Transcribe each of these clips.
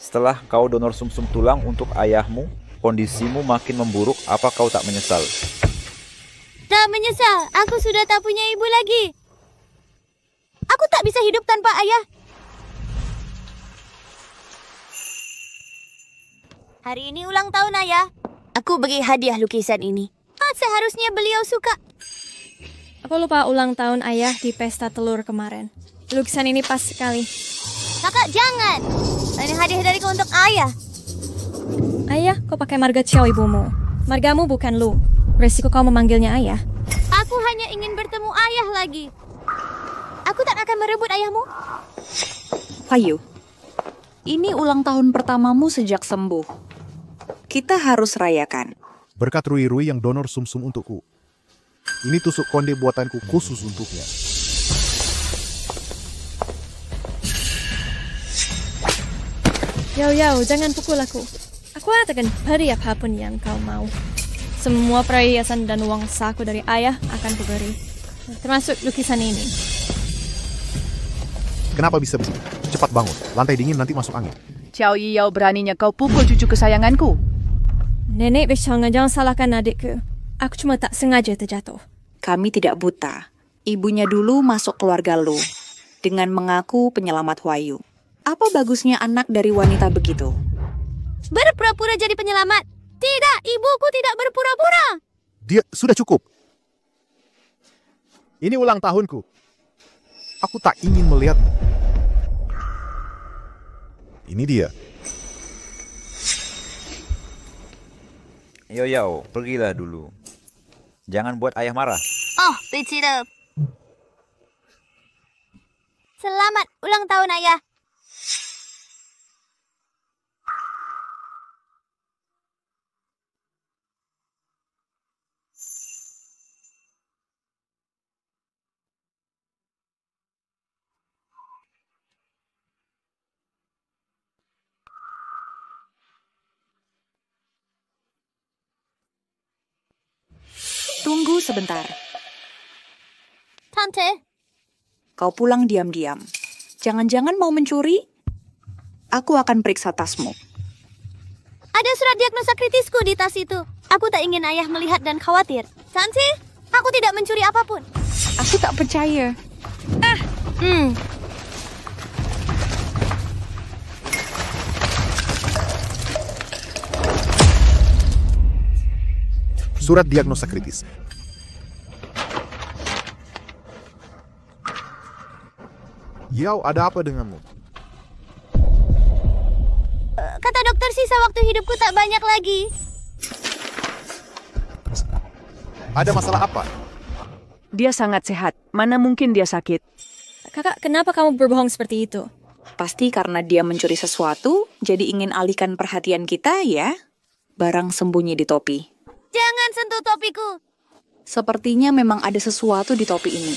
Setelah kau donor sumsum tulang untuk ayahmu, kondisimu makin memburuk, apa kau tak menyesal? Tak menyesal, aku sudah tak punya ibu lagi. Aku tak bisa hidup tanpa ayah. Hari ini ulang tahun ayah. Aku beri hadiah lukisan ini. Seharusnya beliau suka. Aku lupa ulang tahun ayah di pesta telur kemarin. Lukisan ini pas sekali. Kakak, jangan. Ini hadiah dariku untuk ayah. Ayah, kau pakai marga Xiao ibumu. Margamu bukan Lu. Resiko kau memanggilnya ayah. Aku hanya ingin bertemu ayah lagi. Aku tak akan merebut ayahmu. Hayu, ini ulang tahun pertamamu sejak sembuh. Kita harus rayakan. Berkat Rui-Rui yang donor sumsum untukku. Ini tusuk konde buatanku khusus untuknya. Yau, jangan pukul aku. Aku akan beri apapun yang kau mau. Semua perhiasan dan uang saku dari ayah akan kuberi. Termasuk lukisan ini. Kenapa bisa begitu? Cepat bangun, lantai dingin nanti masuk angin. Xiao Yiyao, beraninya kau pukul cucu kesayanganku. Nenek Bishonga, jangan salahkan adikku. Aku cuma tak sengaja terjatuh. Kami tidak buta. Ibunya dulu masuk keluarga Lu dengan mengaku penyelamat Huayu. Apa bagusnya anak dari wanita begitu? Berpura-pura jadi penyelamat. Tidak, ibuku tidak berpura-pura. Dia sudah cukup. Ini ulang tahunku. Aku tak ingin melihatmu. Ini dia. Yo, pergilah dulu. Jangan buat ayah marah. Oh, Pichirep. Selamat ulang tahun ayah. Tunggu sebentar. Tante, Kau pulang diam-diam. Jangan-jangan mau mencuri? Aku akan periksa tasmu. ada surat diagnosa kritisku di tas itu. Aku tak ingin ayah melihat dan khawatir. Sansi, aku tidak mencuri apapun. Aku tak percaya. Surat diagnosa kritis. Yao, ada apa denganmu? Kata dokter, sisa waktu hidupku tak banyak lagi. Ada masalah apa? Dia sangat sehat. Mana mungkin dia sakit? Kakak, kenapa kamu berbohong seperti itu? Pasti karena dia mencuri sesuatu, jadi ingin alihkan perhatian kita ya? Barang sembunyi di topi. Jangan sentuh topiku. Sepertinya memang ada sesuatu di topi ini.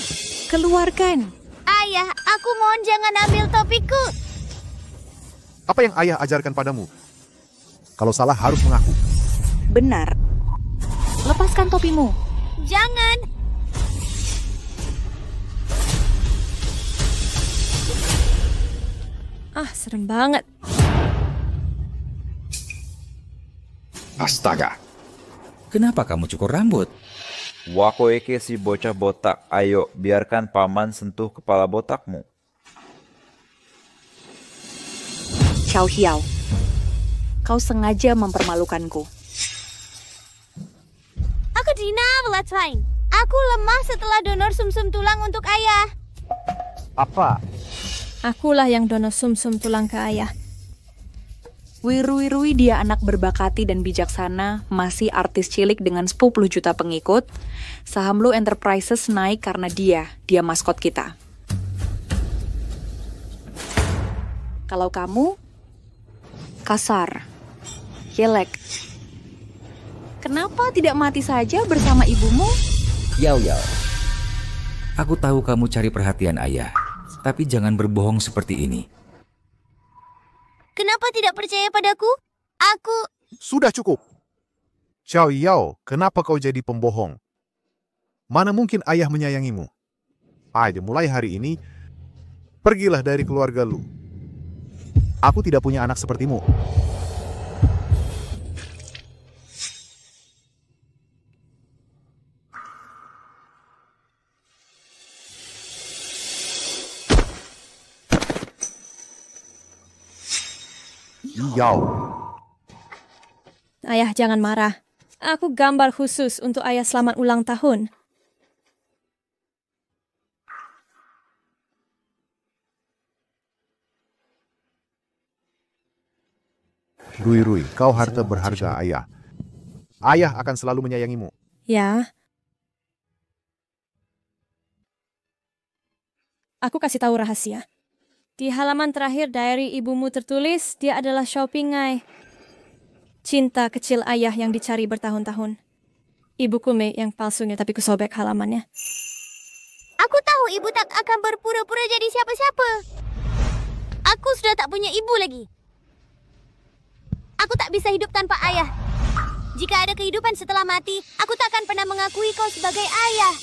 Keluarkan. Ayah, aku mohon jangan ambil topiku. Apa yang ayah ajarkan padamu? Kalau salah harus mengaku. Benar. Lepaskan topimu. Jangan. Serem banget. Astaga. Kenapa kamu cukur rambut? Wakoeke si bocah botak, ayo biarkan paman sentuh kepala botakmu. Xiao Hiao, kau sengaja mempermalukanku. Aku Dina Valentine. Aku lemah setelah donor sumsum tulang untuk ayah. Apa? Akulah yang donor sumsum tulang ke ayah. Wirui dia anak berbakati dan bijaksana, masih artis cilik dengan 10 juta pengikut. Saham Lu Enterprises naik karena dia maskot kita. Kalau kamu, kasar, jelek. Kenapa tidak mati saja bersama ibumu? Yao. Aku tahu kamu cari perhatian ayah. Tapi jangan berbohong seperti ini. Kenapa tidak percaya padaku? Aku... Sudah cukup. Xiao Yao, kenapa kau jadi pembohong? Mana mungkin ayah menyayangimu? Ayo, mulai hari ini, pergilah dari keluarga Lu. Aku tidak punya anak sepertimu. Yao. Ayah, jangan marah. Aku gambar khusus untuk ayah selamat ulang tahun. Rui, kau harta berharga ayah. Ayah akan selalu menyayangimu. Ya. Aku kasih tahu rahasia. Di halaman terakhir diary ibumu tertulis, dia adalah shopping ngai. Cinta kecil ayah yang dicari bertahun-tahun. Ibuku Mei yang palsunya tapi kusobek halamannya. Aku tahu ibu tak akan berpura-pura jadi siapa-siapa. Aku sudah tak punya ibu lagi. Aku tak bisa hidup tanpa ayah. Jika ada kehidupan setelah mati, aku tak akan pernah mengakui kau sebagai ayah.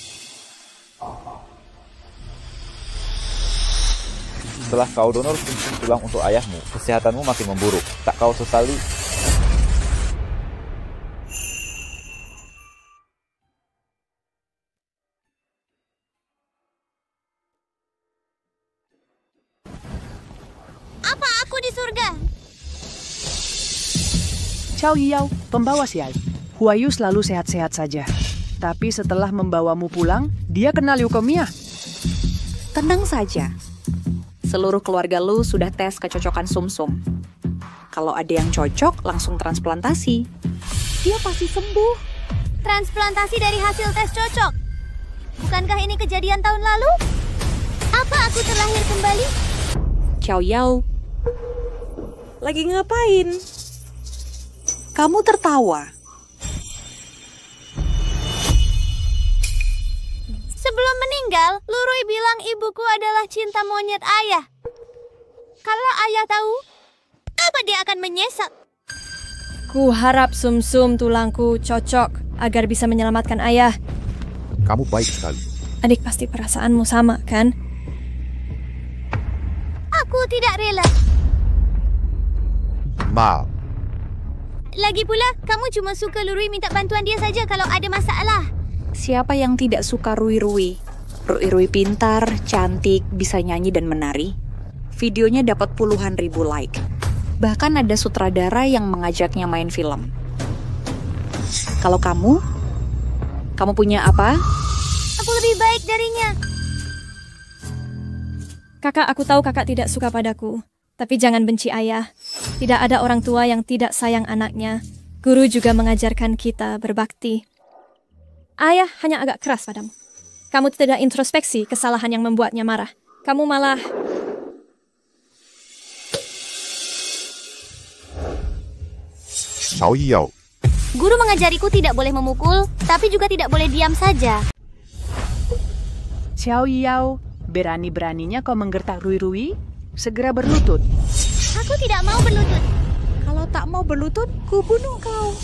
Setelah kau donor sum-sum tulang untuk ayahmu, kesehatanmu makin memburuk. Tak kau sesali? Apa aku di surga? Chow Yao, pembawa sial. Huayu selalu sehat-sehat saja. Tapi setelah membawamu pulang, dia kena leukemia. Tenang saja. Seluruh keluarga lu sudah tes kecocokan sumsum. Kalau ada yang cocok, langsung transplantasi. Dia pasti sembuh. Transplantasi dari hasil tes cocok. Bukankah ini kejadian tahun lalu? Apa aku terlahir kembali? Chow Yao. Lagi ngapain? Kamu tertawa. Sebelum meninggal, Lurui bilang ibuku adalah cinta monyet ayah. Kalau ayah tahu, apa dia akan menyesal? Ku harap sum-sum tulangku cocok agar bisa menyelamatkan ayah. Kamu baik sekali. Adik, pasti perasaanmu sama, kan? Aku tidak rela. Mal. Lagi pula, kamu cuma suka Lurui minta bantuan dia saja kalau ada masalah. Siapa yang tidak suka Rui-Rui? Rui-Rui pintar, cantik, bisa nyanyi dan menari. Videonya dapat puluhan ribu like. Bahkan ada sutradara yang mengajaknya main film. Kalau kamu punya apa? Aku lebih baik darinya. Kakak, aku tahu kakak tidak suka padaku. Tapi jangan benci ayah. Tidak ada orang tua yang tidak sayang anaknya. Guru juga mengajarkan kita berbakti. Ayah hanya agak keras padamu. Kamu tidak introspeksi kesalahan yang membuatnya marah. Kamu malah... Chow Yao. Guru mengajariku tidak boleh memukul, tapi juga tidak boleh diam saja. Chow Yao, berani-beraninya kau menggertak Rui-Rui? Segera berlutut. Aku tidak mau berlutut. Kalau tak mau berlutut, ku bunuh kau.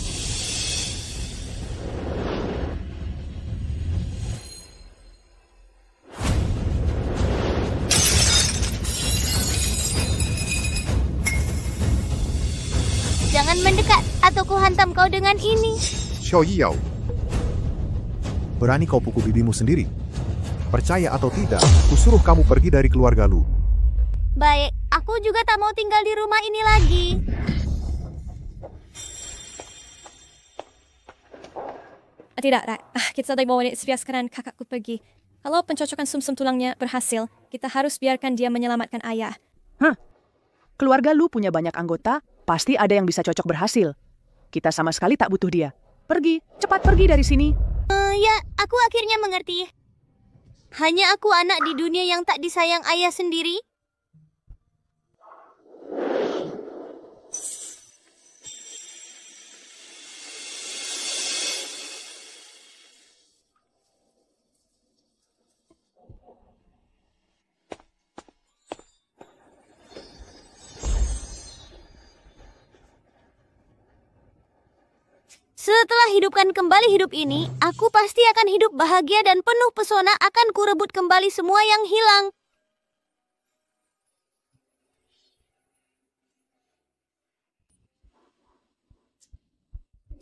Jangan mendekat, atau ku hantam kau dengan ini. Chow Yao. Berani kau pukul bibimu sendiri? Percaya atau tidak, ku suruh kamu pergi dari keluarga lu. Baik, aku juga tak mau tinggal di rumah ini lagi. Tidak, Rak. Kita tadi bawa sekarang kakakku pergi. Kalau pencocokan sum-sum tulangnya berhasil, kita harus biarkan dia menyelamatkan ayah. Hah? Keluarga lu punya banyak anggota, pasti ada yang bisa cocok berhasil. Kita sama sekali tak butuh dia. Pergi, cepat pergi dari sini. Ya, aku akhirnya mengerti. Hanya aku anak di dunia yang tak disayang ayah sendiri. Setelah hidupkan kembali hidup ini, aku pasti akan hidup bahagia dan penuh pesona, akan kurebut kembali semua yang hilang.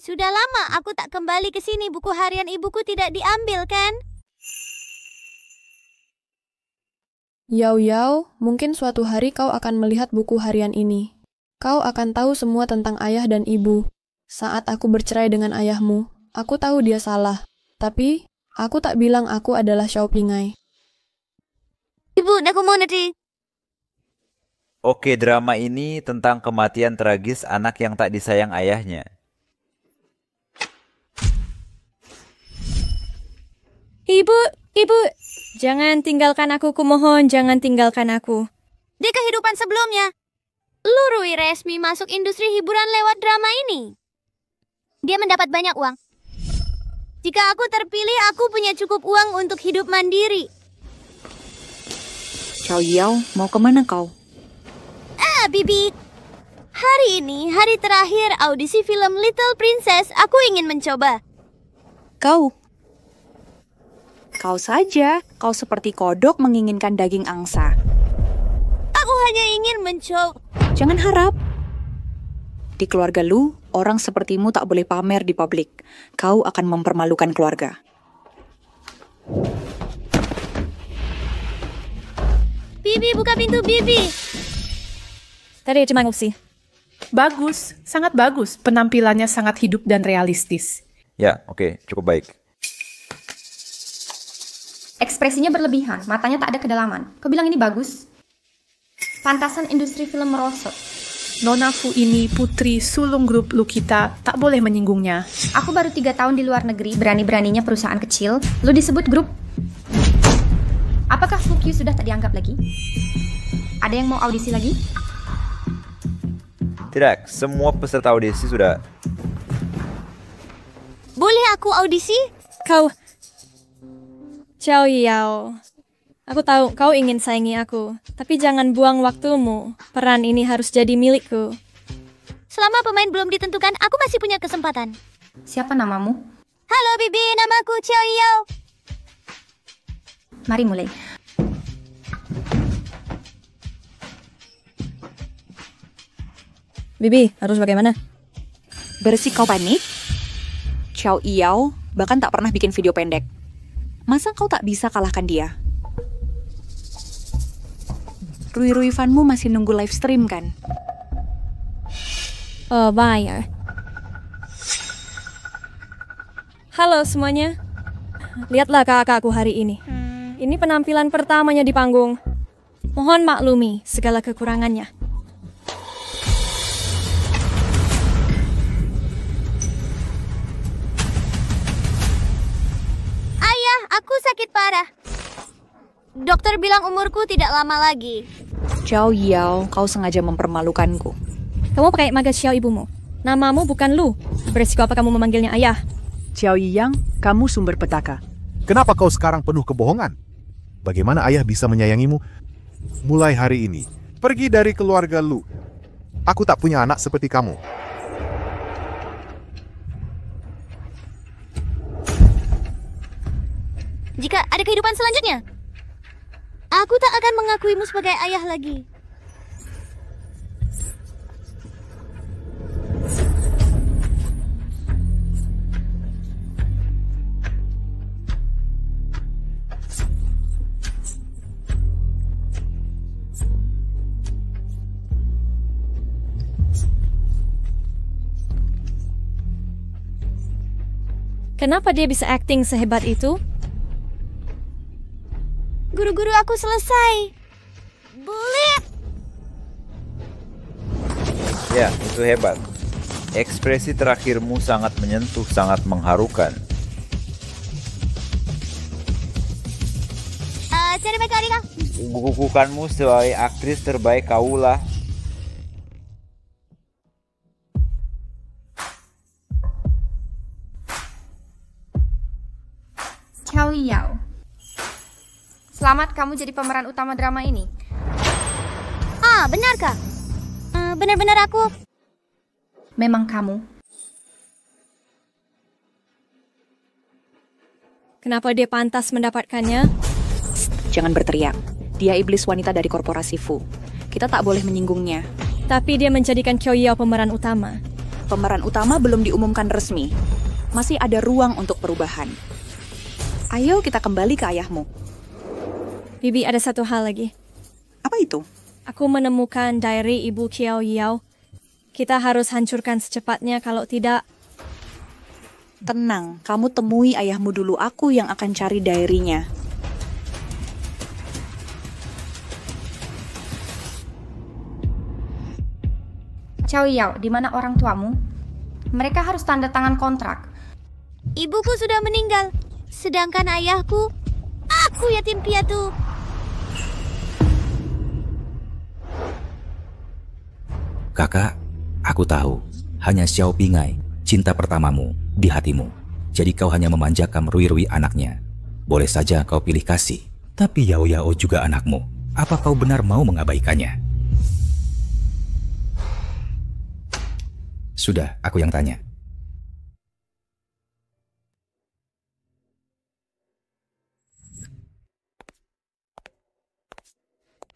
Sudah lama aku tak kembali ke sini. Buku harian ibuku tidak diambil, kan? Yao Yao, mungkin suatu hari kau akan melihat buku harian ini. Kau akan tahu semua tentang ayah dan ibu. Saat aku bercerai dengan ayahmu, aku tahu dia salah. Tapi, aku tak bilang aku adalah Xiao Pingai. Ibu, aku mau nanti. Oke, drama ini tentang kematian tragis anak yang tak disayang ayahnya. Ibu, jangan tinggalkan aku, kumohon, jangan tinggalkan aku. Di kehidupan sebelumnya, Lurui resmi masuk industri hiburan lewat drama ini. Dia mendapat banyak uang. Jika aku terpilih, aku punya cukup uang untuk hidup mandiri. Xiao Yao, mau kemana kau? Bibi. Hari ini, hari terakhir audisi film Little Princess. Aku ingin mencoba. Kau saja, kau seperti kodok menginginkan daging angsa. Aku hanya ingin mencoba. Jangan harap. Di keluarga Lu, orang sepertimu tak boleh pamer di publik. Kau akan mempermalukan keluarga. Bibi, buka pintu, Bibi. Terima kasih. Bagus, sangat bagus. Penampilannya sangat hidup dan realistis. Ya, oke, cukup baik. Ekspresinya berlebihan, matanya tak ada kedalaman. Kau bilang ini bagus? Pantasan industri film merosot. Nona Fu ini putri sulung grup Lukita, tak boleh menyinggungnya. Aku baru 3 tahun di luar negeri, berani-beraninya perusahaan kecil. Lu disebut grup? Apakah Fukyu sudah tak dianggap lagi? Ada yang mau audisi lagi? Tidak, semua peserta audisi sudah. Boleh aku audisi? Xiao Yao. Aku tahu kau ingin saingi aku, tapi jangan buang waktumu. Peran ini harus jadi milikku. Selama pemain belum ditentukan, aku masih punya kesempatan. Siapa namamu? Halo Bibi, namaku Xiao Yao. Mari mulai. Bibi, harus bagaimana? Bersih kau panik? Xiao Yao bahkan tak pernah bikin video pendek. Masa kau tak bisa kalahkan dia? Rui fanmu masih nunggu live stream kan? Oh, bayar. Halo semuanya. Lihatlah kakakku hari ini. Ini penampilan pertamanya di panggung. Mohon maklumi segala kekurangannya. Ayah, aku sakit parah. Dokter bilang umurku tidak lama lagi. Xiao Yao, kau sengaja mempermalukanku. Kamu pakai maga Xiao ibumu. Namamu bukan Lu. Beresiko apa kamu memanggilnya ayah? Xiao Yiyang, kamu sumber petaka. Kenapa kau sekarang penuh kebohongan? Bagaimana ayah bisa menyayangimu? Mulai hari ini, pergi dari keluarga Lu. Aku tak punya anak seperti kamu. Jika ada kehidupan selanjutnya, aku tak akan mengakuimu sebagai ayah lagi. Kenapa dia bisa acting sehebat itu? Guru-guru aku selesai. Boleh. Ya, itu hebat. Ekspresi terakhirmu sangat menyentuh, sangat mengharukan. Terima kasih. Bukukanmu sebagai aktris terbaik kaulah. Xiao Yao. Selamat kamu jadi pemeran utama drama ini. Benarkah? Benar-benar aku. Memang kamu. Kenapa dia pantas mendapatkannya? Jangan berteriak. Dia iblis wanita dari korporasi Fu. Kita tak boleh menyinggungnya. Tapi dia menjadikan Xiao Yao pemeran utama. Pemeran utama belum diumumkan resmi. Masih ada ruang untuk perubahan. Ayo kita kembali ke ayahmu. Bibi, ada satu hal lagi. Apa itu? Aku menemukan diary Ibu Qiao Yao. Kita harus hancurkan secepatnya, kalau tidak... Tenang, kamu temui ayahmu dulu, aku yang akan cari diary-nya. Qiao Yao, di mana orang tuamu? Mereka harus tanda tangan kontrak. Ibuku sudah meninggal, sedangkan ayahku, aku yatim piatu. Kakak, aku tahu, hanya Xiao Pingai, cinta pertamamu, di hatimu. Jadi kau hanya memanjakan Rui Rui anaknya. Boleh saja kau pilih kasih, tapi Yao Yao juga anakmu. Apa kau benar mau mengabaikannya? Sudah, aku yang tanya.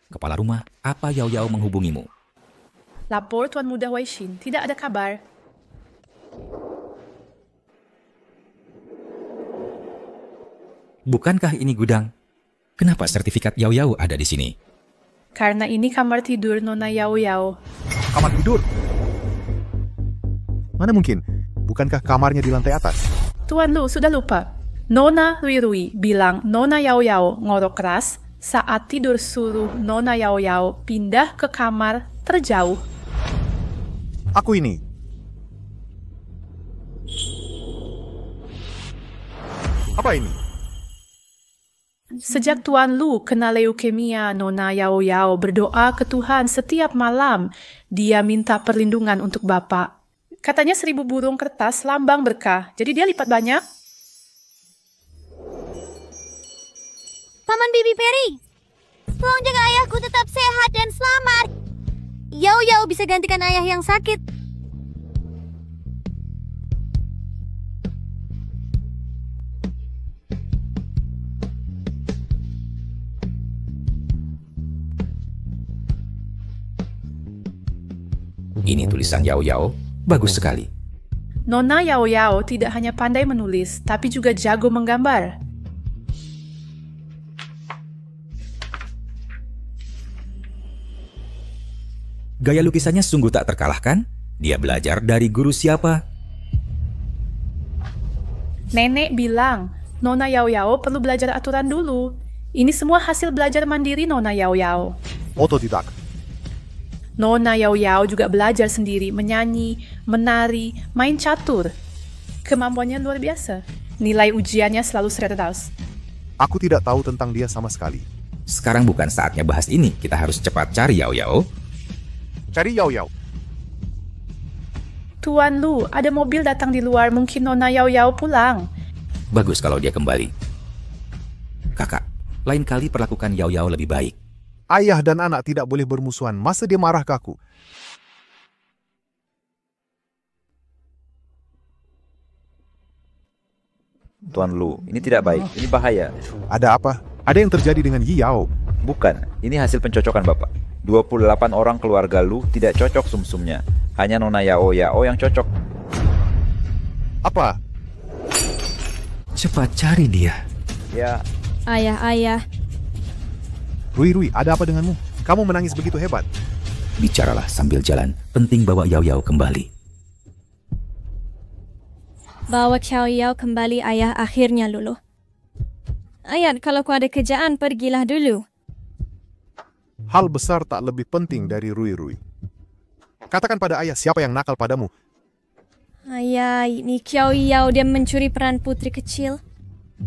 Kepala rumah, apa Yao Yao menghubungimu? Lapor Tuan Muda Weishin, tidak ada kabar. Bukankah ini gudang? Kenapa sertifikat Yao Yao ada di sini? Karena ini kamar tidur Nona Yao Yao. Kamar tidur? Mana mungkin? Bukankah kamarnya di lantai atas? Tuan Lu sudah lupa. Nona Rui Rui bilang Nona Yao Yao ngorok keras saat tidur, suruh Nona Yao Yao pindah ke kamar terjauh. Aku ini. Apa ini? Sejak Tuan Lu kena leukemia, Nona Yao Yao berdoa ke Tuhan setiap malam. Dia minta perlindungan untuk Bapak. Katanya 1000 burung kertas lambang berkah, jadi dia lipat banyak. Paman Bibi Peri, tolong jaga ayahku tetap sehat dan selamat. Yao Yao bisa gantikan ayah yang sakit. Ini tulisan Yao Yao, bagus sekali. Nona Yao Yao tidak hanya pandai menulis, tapi juga jago menggambar. Gaya lukisannya sungguh tak terkalahkan. Dia belajar dari guru siapa? Nenek bilang, Nona Yao Yao perlu belajar aturan dulu. Ini semua hasil belajar mandiri Nona Yao Yao. Otodidak. Nona Yao Yao juga belajar sendiri menyanyi, menari, main catur. Kemampuannya luar biasa. Nilai ujiannya selalu 100. Aku tidak tahu tentang dia sama sekali. Sekarang bukan saatnya bahas ini. Kita harus cepat cari Yao Yao. Cari Yao Yao. Tuan Lu, ada mobil datang di luar, mungkin Nona Yao Yao pulang. Bagus kalau dia kembali. Kakak, lain kali perlakukan Yao Yao lebih baik. Ayah dan anak tidak boleh bermusuhan. Masa dia marah ke aku? Tuan Lu, ini tidak baik. Ini bahaya. Ada apa? Ada yang terjadi dengan Yi Yao? Bukan, ini hasil pencocokan Bapak. 28 orang keluarga Lu tidak cocok sumsumnya. Hanya Nona Yao Yao yang cocok. Apa? Cepat cari dia. Ya. Ayah. Rui Rui, ada apa denganmu? Kamu menangis begitu hebat. Bicaralah sambil jalan. Penting bawa Yao Yao kembali. Bawa Qiao Yao kembali, ayah, akhirnya Lulu. Ayah, kalau kau ada kerjaan, pergilah dulu. Hal besar tak lebih penting dari Rui Rui. Katakan pada ayah siapa yang nakal padamu. Ayah, ini Qiao Yao, dia mencuri peran putri kecil.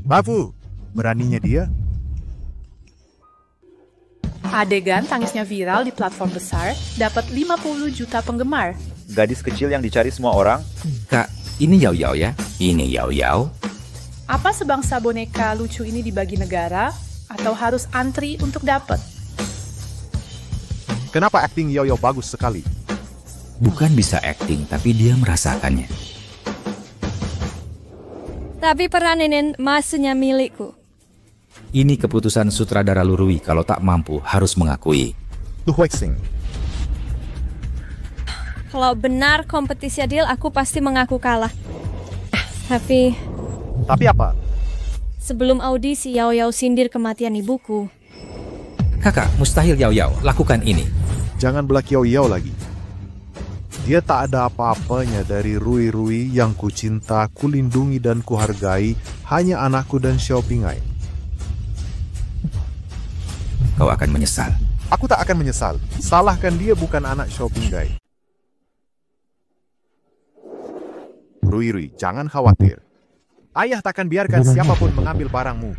Mafu, beraninya dia. Adegan tangisnya viral di platform besar, dapat 50 juta penggemar. Gadis kecil yang dicari semua orang. Kak, ini Yao Yao ya? Ini Yao Yao. Apa sebangsa boneka lucu ini dibagi negara, atau harus antri untuk dapat? Kenapa akting Yao Yao bagus sekali? Bukan bisa akting, tapi dia merasakannya. Tapi peran ini maksudnya milikku. Ini keputusan sutradara Lu Rui, kalau tak mampu harus mengakui. Lu Huixing. Kalau benar kompetisi adil, aku pasti mengaku kalah. Tapi apa? sebelum audisi, Yao Yao sindir kematian ibuku. Kakak, mustahil Yao Yao lakukan ini. Jangan belak Yao Yao lagi. Dia tak ada apa-apanya dari Rui Rui yang kucinta, kulindungi dan kuhargai, hanya anakku dan Xiao Pingai. Kau akan menyesal. Aku tak akan menyesal. Salahkan dia, bukan anak Xiao Pingai. Rui Rui, jangan khawatir. Ayah takkan biarkan siapapun mengambil barangmu.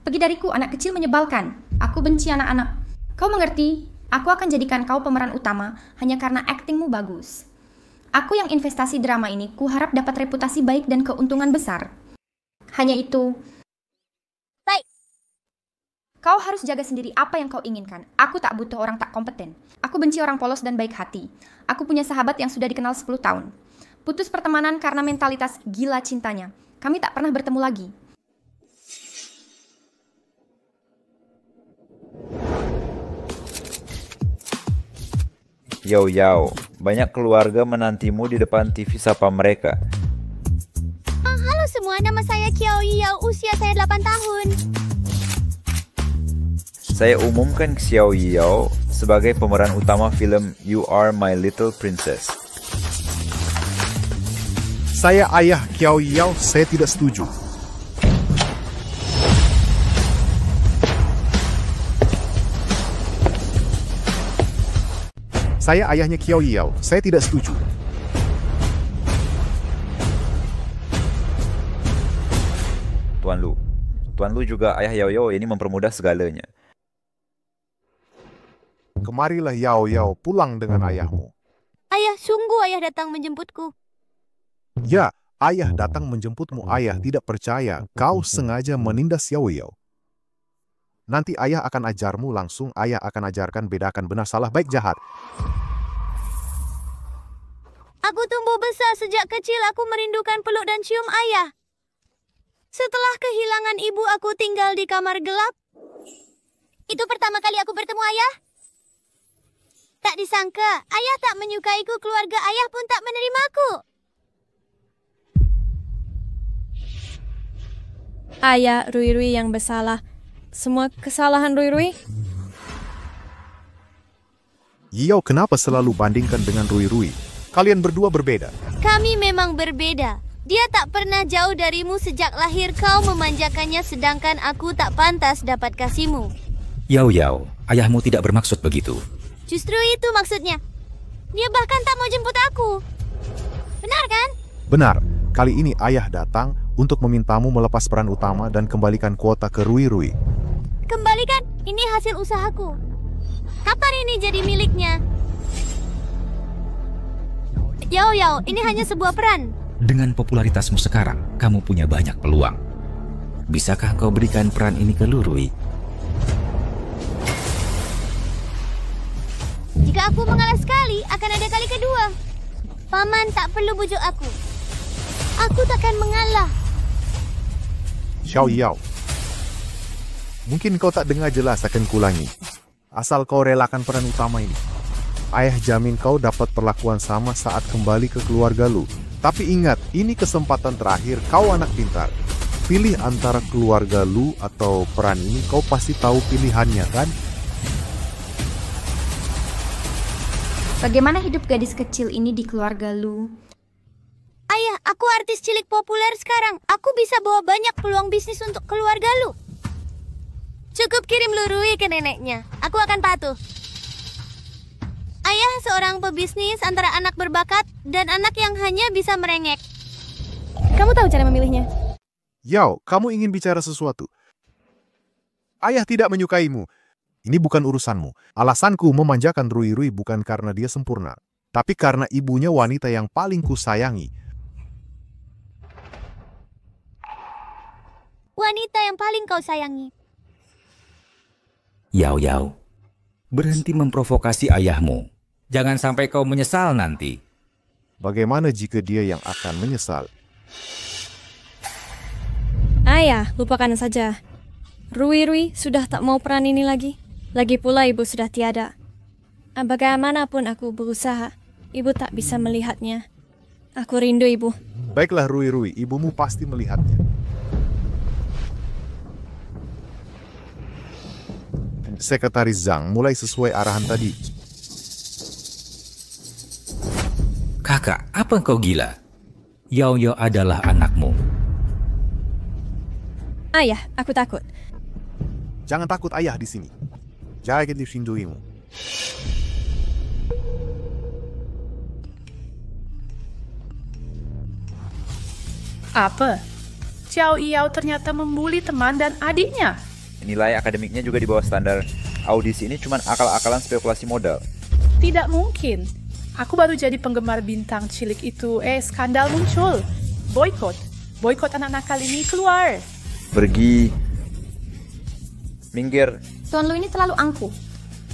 Pergi dariku, anak kecil menyebalkan. Aku benci anak-anak. Kau mengerti? Aku akan jadikan kau pemeran utama hanya karena aktingmu bagus. Aku yang investasi drama ini, kuharap dapat reputasi baik dan keuntungan besar. Hanya itu. Baik. Kau harus jaga sendiri apa yang kau inginkan. Aku tak butuh orang tak kompeten. Aku benci orang polos dan baik hati. Aku punya sahabat yang sudah dikenal 10 tahun. Putus pertemanan karena mentalitas gila cintanya. Kami tak pernah bertemu lagi. Yao Yao, banyak keluarga menantimu di depan TV, sapa mereka. Halo semua, nama saya Qiao Yao, usia saya 8 tahun. Saya umumkan Xiao Yao sebagai pemeran utama film You Are My Little Princess. Saya ayah Qiao Yao, saya tidak setuju. Saya ayahnya Qiao Yao, saya tidak setuju. Tuan Lu juga ayah Yao Yao, ini mempermudah segalanya. Kemarilah Yao Yao, pulang dengan ayahmu. Ayah, sungguh ayah datang menjemputku. Ya, ayah datang menjemputmu. Ayah tidak percaya kau sengaja menindas Yao Yao. Nanti ayah akan ajarmu langsung. Ayah akan ajarkan bedakan benar salah, baik jahat. Aku tumbuh besar sejak kecil, aku merindukan peluk dan cium ayah. Setelah kehilangan ibu, aku tinggal di kamar gelap. Itu pertama kali aku bertemu ayah. Tak disangka, ayah tak menyukaiku, keluarga ayah pun tak menerimaku. Ayah Rui Rui yang bersalah. Semua kesalahan Rui Rui? Yao, kenapa selalu bandingkan dengan Rui Rui? Kalian berdua berbeda. Kami memang berbeda. Dia tak pernah jauh darimu sejak lahir, kau memanjakannya sedangkan aku tak pantas dapat kasihmu. Yao Yao, ayahmu tidak bermaksud begitu. Justru itu maksudnya. Dia bahkan tak mau jemput aku. Benar kan? Benar. Kali ini ayah datang untuk memintamu melepas peran utama dan kembalikan kuota ke Rui Rui. Kembalikan, ini hasil usahaku. Kapan ini jadi miliknya? Yao Yao, ini hanya sebuah peran. Dengan popularitasmu sekarang, kamu punya banyak peluang. Bisakah kau berikan peran ini ke Lu Rui? Jika aku mengalah sekali, akan ada kali kedua. Paman tak perlu bujuk aku. Aku takkan mengalah. Xiao Yao, mungkin kau tak dengar jelas, akan kulangi. Asal kau relakan peran utama ini, ayah jamin kau dapat perlakuan sama saat kembali ke keluarga Lu. Tapi ingat, ini kesempatan terakhir, kau anak pintar. Pilih antara keluarga Lu atau peran ini, kau pasti tahu pilihannya kan? Bagaimana hidup gadis kecil ini di keluarga Lu? Ayah, aku artis cilik populer sekarang. Aku bisa bawa banyak peluang bisnis untuk keluarga Lu. Cukup kirim Lu Rui ke neneknya. Aku akan patuh. Ayah seorang pebisnis antara anak berbakat dan anak yang hanya bisa merengek. Kamu tahu cara memilihnya? Yao, kamu ingin bicara sesuatu? Ayah tidak menyukaimu. Ini bukan urusanmu. Alasanku memanjakan Rui Rui bukan karena dia sempurna, tapi karena ibunya wanita yang paling kusayangi. Wanita yang paling kau sayangi. Yao Yao, berhenti memprovokasi ayahmu. Jangan sampai kau menyesal nanti. Bagaimana jika dia yang akan menyesal? Ayah, lupakan saja. Rui sudah tak mau peran ini lagi. Lagi pula ibu sudah tiada. Bagaimanapun aku berusaha, ibu tak bisa melihatnya. Aku rindu ibu. Baiklah Rui, ibumu pasti melihatnya. Sekretaris Zhang mulai sesuai arahan tadi. Kakak, apa kau gila? Yao Yao adalah anakmu. Ayah, aku takut. Jangan takut ayah di sini. Jaga dilindungimu. Apa? Xiao Yao ternyata membuli teman dan adiknya. Nilai akademiknya juga di bawah standar. Audisi ini cuma akal-akalan spekulasi modal. Tidak mungkin. Aku baru jadi penggemar bintang cilik itu. Skandal muncul. Boykot anak nakal ini keluar. Pergi. Minggir. Tuan Lu ini terlalu angkuh.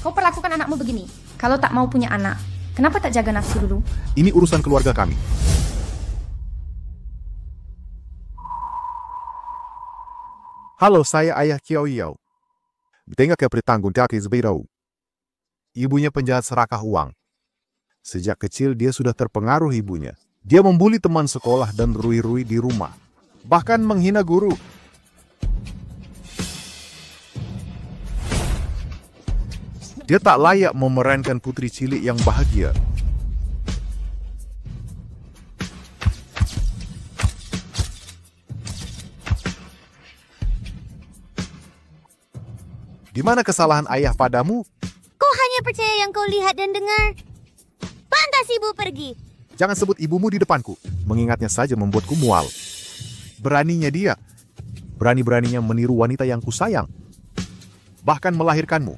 Kau perlakukan anakmu begini. Kalau tak mau punya anak, kenapa tak jaga nafsu dulu? Ini urusan keluarga kami. Halo, saya ayah Xiao Yao. Tengok ke bertanggung jawab Zbeirou. Ibunya penjahat serakah uang. Sejak kecil dia sudah terpengaruh ibunya. Dia membuli teman sekolah dan Rui di rumah. Bahkan menghina guru. Dia tak layak memerankan putri cilik yang bahagia. Di mana kesalahan ayah padamu? Kau hanya percaya yang kau lihat dan dengar. Pantas ibu pergi. Jangan sebut ibumu di depanku. Mengingatnya saja membuatku mual. Beraninya dia. Berani-beraninya meniru wanita yang kusayang. Bahkan melahirkanmu.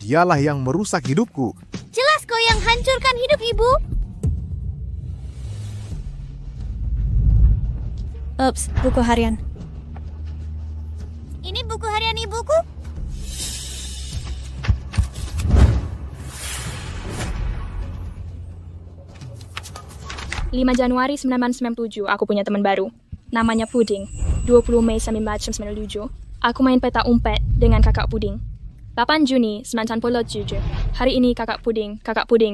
Dialah yang merusak hidupku. Jelas kau yang hancurkan hidup ibu. Ups, buku harian. Ini buku harian ibuku. 5 Januari 1997, aku punya teman baru. Namanya Puding. 20 Mei 1997, aku main peta umpet dengan kakak Puding. 8 Juni 1997, hari ini kakak Puding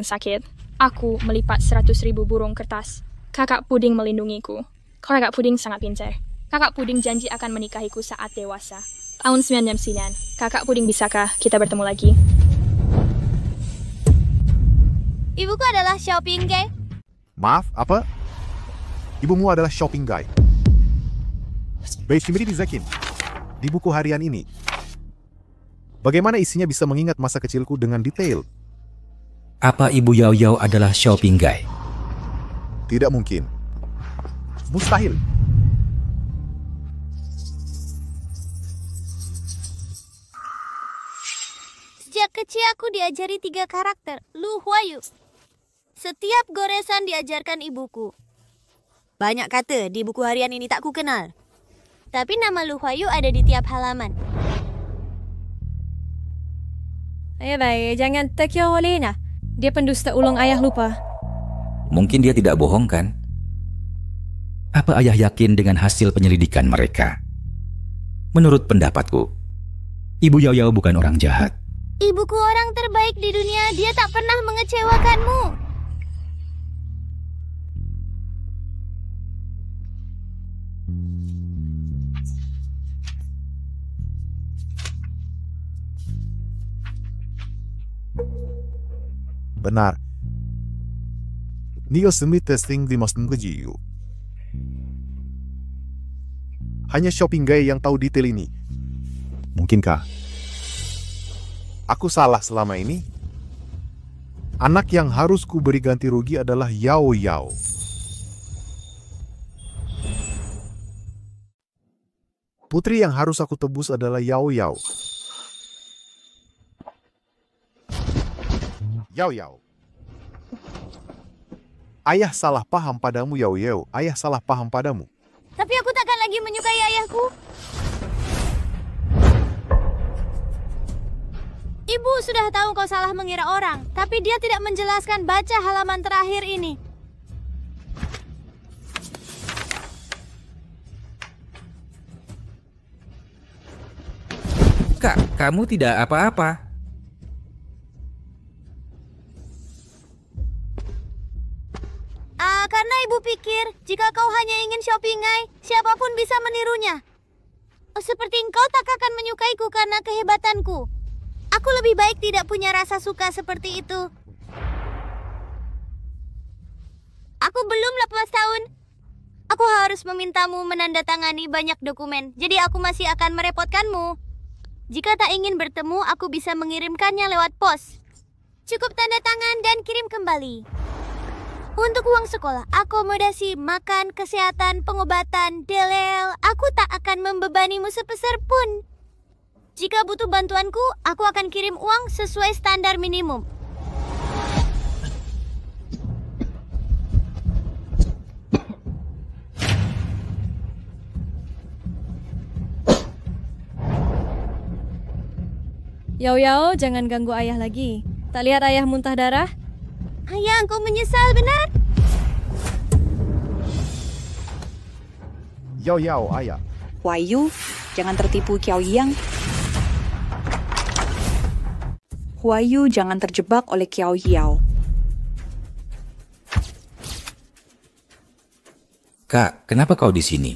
sakit. Aku melipat 100.000 burung kertas. Kakak Puding melindungiku. Kakak Puding sangat pintar. Kakak Puding janji akan menikahiku saat dewasa. Tahun 1999, kakak Puding, bisakah kita bertemu lagi? Ibuku adalah Xiaoping Gai. Maaf, apa? Ibumu adalah shopping guy. Beishimiri Zakin. Di buku harian ini, bagaimana isinya bisa mengingat masa kecilku dengan detail? Apa ibu Yao Yao adalah shopping guy? Tidak mungkin. Mustahil. Sejak kecil aku diajari 3 karakter, Lu Huayu. Setiap goresan diajarkan ibuku. Banyak kata di buku harian ini tak ku kenal. Tapi nama Lu Huayu ada di tiap halaman. Baik, jangan terkira olehnya. Dia pendusta ulung ayah lupa. Mungkin dia tidak bohong kan? Apa ayah yakin dengan hasil penyelidikan mereka? Menurut pendapatku, ibu Yao Yao bukan orang jahat. Ibuku orang terbaik di dunia, dia tak pernah mengecewakanmu. Benar. Nio Smith testing di Mostung Kejiu. Hanya shopping guy yang tahu detail ini. Mungkinkah aku salah selama ini? Anak yang harus ku beri ganti rugi adalah Yao Yao. Putri yang harus aku tebus adalah Yao Yao. Yao Yao. Ayah salah paham padamu, Yao Yao. Ayah salah paham padamu. Tapi aku takkan lagi menyukai ayahku. Ibu sudah tahu kau salah mengira orang, tapi dia tidak menjelaskan. Baca halaman terakhir ini. kakakmu tidak apa-apa. Karena ibu pikir, jika kau hanya ingin shoppingai, siapapun bisa menirunya. Seperti engkau tak akan menyukaiku karena kehebatanku. Aku lebih baik tidak punya rasa suka seperti itu. Aku belum 18 tahun. Aku harus memintamu menandatangani banyak dokumen, jadi aku masih akan merepotkanmu. Jika tak ingin bertemu, aku bisa mengirimkannya lewat pos. Cukup tanda tangan dan kirim kembali. Untuk uang sekolah, akomodasi, makan, kesehatan, pengobatan, delel, aku tak akan membebanimu sepeser pun. Jika butuh bantuanku, aku akan kirim uang sesuai standar minimum. Yao Yao, jangan ganggu ayah lagi. Tak lihat ayah muntah darah? Ayah, engkau menyesal, benar? Yao Yao, ayah. Huayu, jangan tertipu Qiao Yang. Huayu jangan terjebak oleh Qiao Yao. Kak, kenapa kau di sini?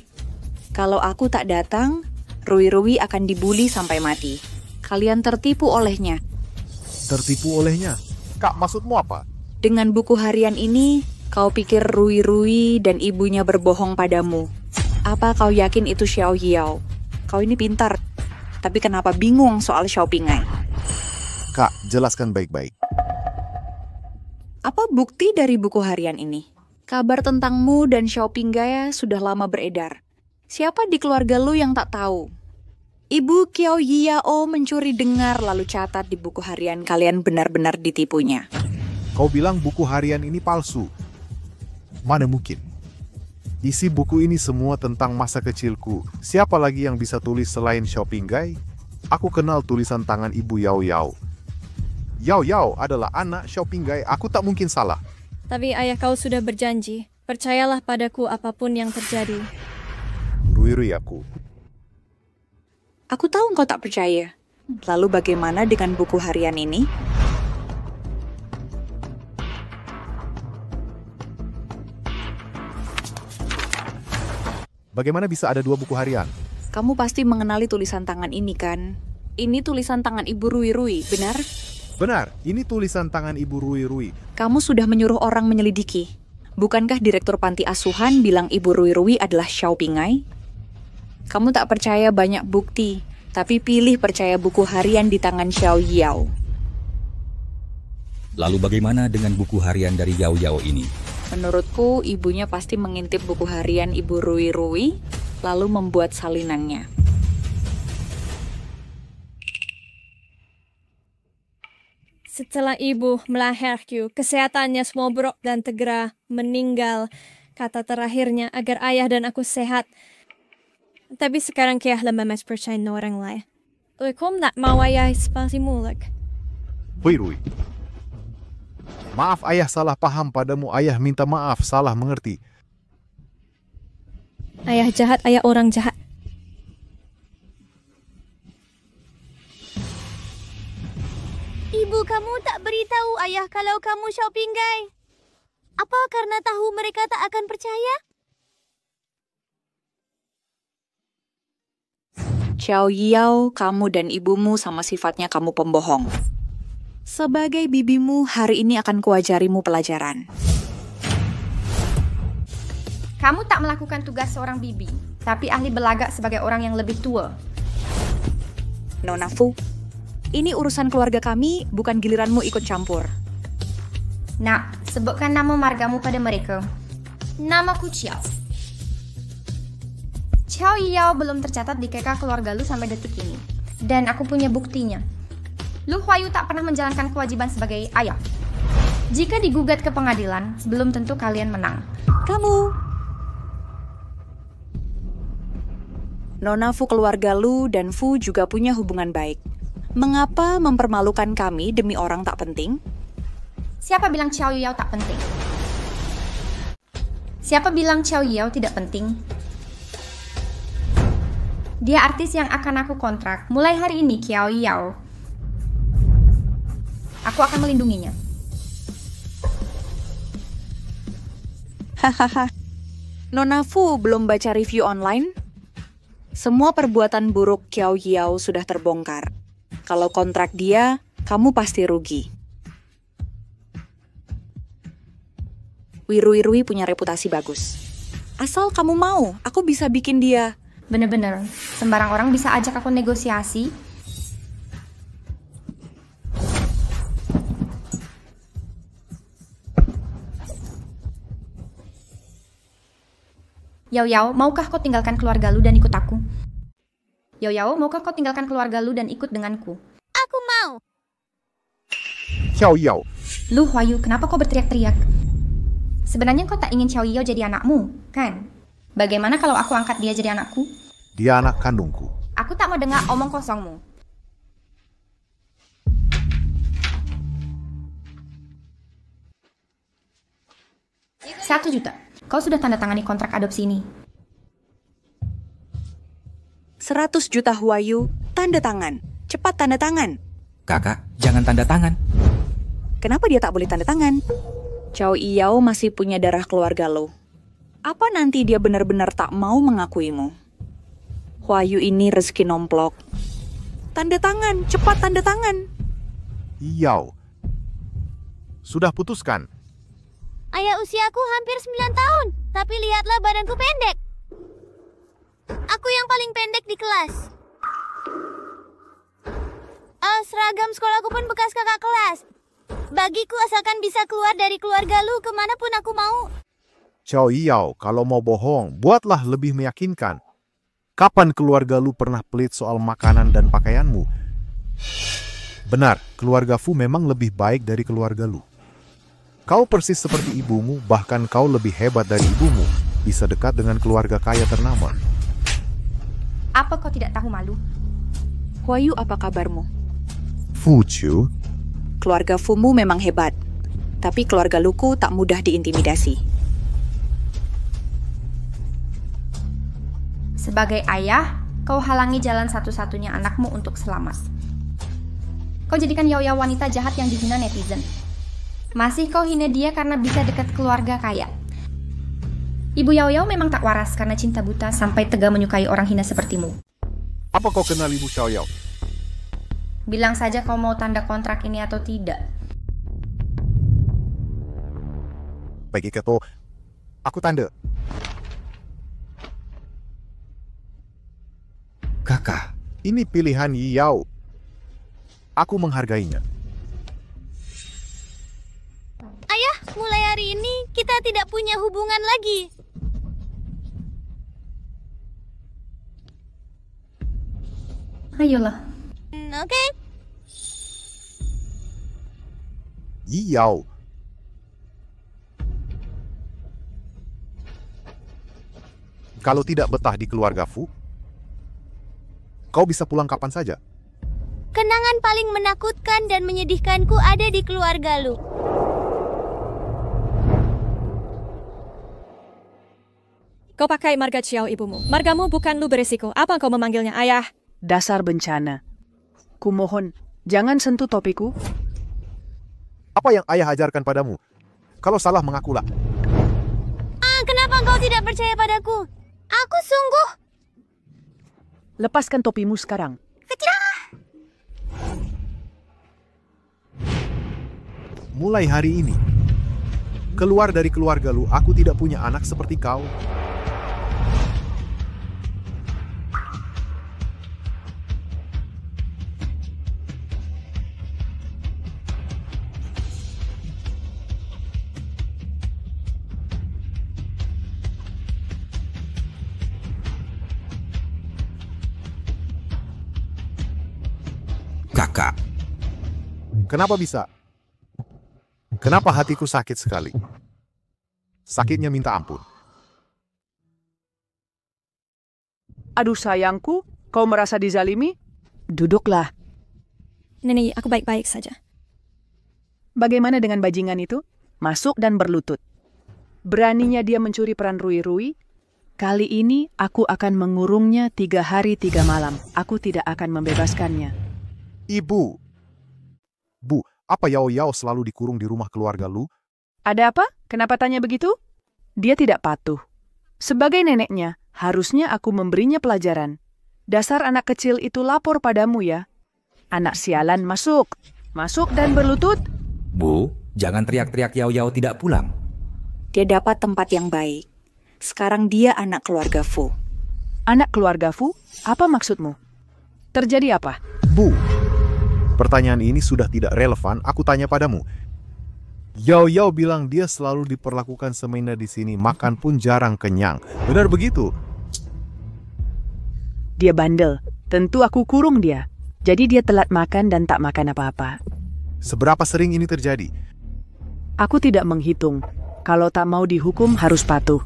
Kalau aku tak datang, Rui Rui akan dibuli sampai mati. Kalian tertipu olehnya. Tertipu olehnya? Kak, maksudmu apa? Dengan buku harian ini, kau pikir Rui Rui dan ibunya berbohong padamu. Apa kau yakin itu Xiao Yao? Kau ini pintar, tapi kenapa bingung soal Xiao Pingai? Kak, jelaskan baik-baik. Apa bukti dari buku harian ini? Kabar tentangmu dan Xiao Pingai sudah lama beredar. Siapa di keluarga lu yang tak tahu? Ibu Qiao Yao mencuri dengar lalu catat di buku harian kalian benar-benar ditipunya. Kau bilang buku harian ini palsu. Mana mungkin? Isi buku ini semua tentang masa kecilku. Siapa lagi yang bisa tulis selain Xiao Pingai? Aku kenal tulisan tangan ibu Yao Yao. Yao Yao adalah anak Xiao Pingai. Aku tak mungkin salah. Tapi ayah kau sudah berjanji. Percayalah padaku apapun yang terjadi. Rui Rui aku. Aku tahu engkau tak percaya. Lalu bagaimana dengan buku harian ini? Bagaimana bisa ada 2 buku harian? Kamu pasti mengenali tulisan tangan ini kan? Ini tulisan tangan Ibu Rui Rui, benar? Benar, ini tulisan tangan Ibu Rui Rui. Kamu sudah menyuruh orang menyelidiki. Bukankah Direktur Panti Asuhan bilang Ibu Rui Rui adalah Xiao Pingai? Kamu tak percaya banyak bukti, tapi pilih percaya buku harian di tangan Xiao Yao. Lalu bagaimana dengan buku harian dari Yao Yao ini? Menurutku, ibunya pasti mengintip buku harian Ibu Rui Rui, lalu membuat salinannya. Setelah ibu melahirku, kesehatannya semua buruk dan segera meninggal. Kata terakhirnya agar ayah dan aku sehat. Tapi sekarang kaya lemah percaya orang lain. Kau tak mau ayah seperti mulak. Rui Rui. Maaf ayah salah paham padamu, ayah minta maaf, salah mengerti. Ayah jahat, ayah orang jahat. Ibu kamu tak beritahu ayah kalau kamu Xiao Pingai. Apa karena tahu mereka tak akan percaya? Xiao Yao, kamu dan ibumu sama sifatnya kamu pembohong. Sebagai bibimu, hari ini akan kuajarimu pelajaran. Kamu tak melakukan tugas seorang bibi, tapi ahli belagak sebagai orang yang lebih tua. Nona Fu, ini urusan keluarga kami, bukan giliranmu ikut campur. Nak, sebutkan nama margamu pada mereka. Namaku Qiao. Qiao Yao belum tercatat di KK keluarga lu sampai detik ini. Dan aku punya buktinya. Lu Huayu tak pernah menjalankan kewajiban sebagai ayah. Jika digugat ke pengadilan, belum tentu kalian menang. Kamu. Nona Fu keluarga Lu dan Fu juga punya hubungan baik. Mengapa mempermalukan kami demi orang tak penting? Siapa bilang Qiao Yao tak penting? Siapa bilang Qiao Yao tidak penting? Dia artis yang akan aku kontrak. Mulai hari ini, Xiao Yao. Aku akan melindunginya. Hahaha. Nona Fu belum baca review online? Semua perbuatan buruk Xiao Yao sudah terbongkar. Kalau kontrak dia, kamu pasti rugi. Wirui punya reputasi bagus. Asal kamu mau, aku bisa bikin dia. Bener-bener, sembarang orang bisa ajak aku negosiasi. Yao, maukah kau tinggalkan keluarga lu dan ikut aku? Yao, maukah kau tinggalkan keluarga lu dan ikut denganku? Aku mau. Xiao Yao, Lu Huayu, kenapa kau berteriak-teriak? Sebenarnya kau tak ingin Xiao Yao jadi anakmu, kan? Bagaimana kalau aku angkat dia jadi anakku? dia anak kandungku. Aku tak mau dengar omong kosongmu. $1 juta. Kau sudah tanda tangani kontrak adopsi ini. 100 juta Huayu, tanda tangan. Cepat tanda tangan. Kakak, jangan tanda tangan. Kenapa dia tak boleh tanda tangan? Xiao Yao masih punya darah keluarga lo. Apa nanti dia benar-benar tak mau mengakuimu? Huayu ini rezeki nomplok. Tanda tangan, cepat tanda tangan. Yao, sudah putuskan. Ayah usiaku hampir 9 tahun, tapi lihatlah badanku pendek. Aku yang paling pendek di kelas. Seragam sekolahku pun bekas kakak kelas. Bagiku asalkan bisa keluar dari keluarga lu kemanapun aku mau. Xiao Yao, kalau mau bohong, buatlah lebih meyakinkan. Kapan keluarga lu pernah pelit soal makanan dan pakaianmu? Benar, keluarga Fu memang lebih baik dari keluarga lu. Kau persis seperti ibumu, bahkan kau lebih hebat dari ibumu. Bisa dekat dengan keluarga kaya ternama. Apa kau tidak tahu malu? Huayu, apa kabarmu? Fu Chu, Keluarga Fumu memang hebat, tapi keluarga Luku tak mudah diintimidasi. Sebagai ayah, kau halangi jalan satu-satunya anakmu untuk selamat. Kau jadikan Yao wanita jahat yang dihina netizen. Masih kau hina dia karena bisa dekat keluarga kaya. Ibu Yao memang tak waras karena cinta buta sampai tega menyukai orang hina sepertimu. apa kau kenal ibu Xiao Yao? Bilang saja kau mau tanda kontrak ini atau tidak. Bagi keto, aku tanda. Kakak, Ini pilihan Yao. Aku menghargainya. Ayah, mulai hari ini kita tidak punya hubungan lagi. Ayolah. Oke. Yao. Kalau tidak betah di keluarga Fu, kau bisa pulang kapan saja. Kenangan paling menakutkan dan menyedihkanku ada di keluarga lu. Kau pakai marga Xiao ibumu. Margamu bukan lu beresiko. Apa kau memanggilnya ayah? Dasar bencana. Kumohon, jangan sentuh topiku. Apa yang ayah ajarkan padamu? Kalau salah mengakulah. Kenapa kau tidak percaya padaku? Aku sungguh... Lepaskan topimu sekarang. Mulai hari ini, keluar dari keluarga lu, aku tidak punya anak seperti kau. kakak. Kenapa bisa? Kenapa hatiku sakit sekali? Sakitnya minta ampun. Aduh sayangku, kau merasa dizalimi? Duduklah. Nenek, aku baik-baik saja. Bagaimana dengan bajingan itu? Masuk dan berlutut. Beraninya dia mencuri peran Rui. Kali ini aku akan mengurungnya 3 hari 3 malam. Aku tidak akan membebaskannya. Ibu. Bu, apa Yao Yao selalu dikurung di rumah keluarga Lu? Ada apa? Kenapa tanya begitu? Dia tidak patuh. Sebagai neneknya, harusnya aku memberinya pelajaran. Dasar anak kecil itu lapor padamu ya. Anak sialan, masuk. Masuk dan berlutut. Bu, jangan teriak-teriak Yao Yao tidak pulang. Dia dapat tempat yang baik. Sekarang dia anak keluarga Fu. Anak keluarga Fu? Apa maksudmu? Terjadi apa? Bu, pertanyaan ini sudah tidak relevan, aku tanya padamu. Yao Yao bilang dia selalu diperlakukan semena di sini, makan pun jarang kenyang. Benar begitu? Dia bandel. Tentu aku kurung dia. Jadi dia telat makan dan tak makan apa-apa. Seberapa sering ini terjadi? Aku tidak menghitung. Kalau tak mau dihukum harus patuh.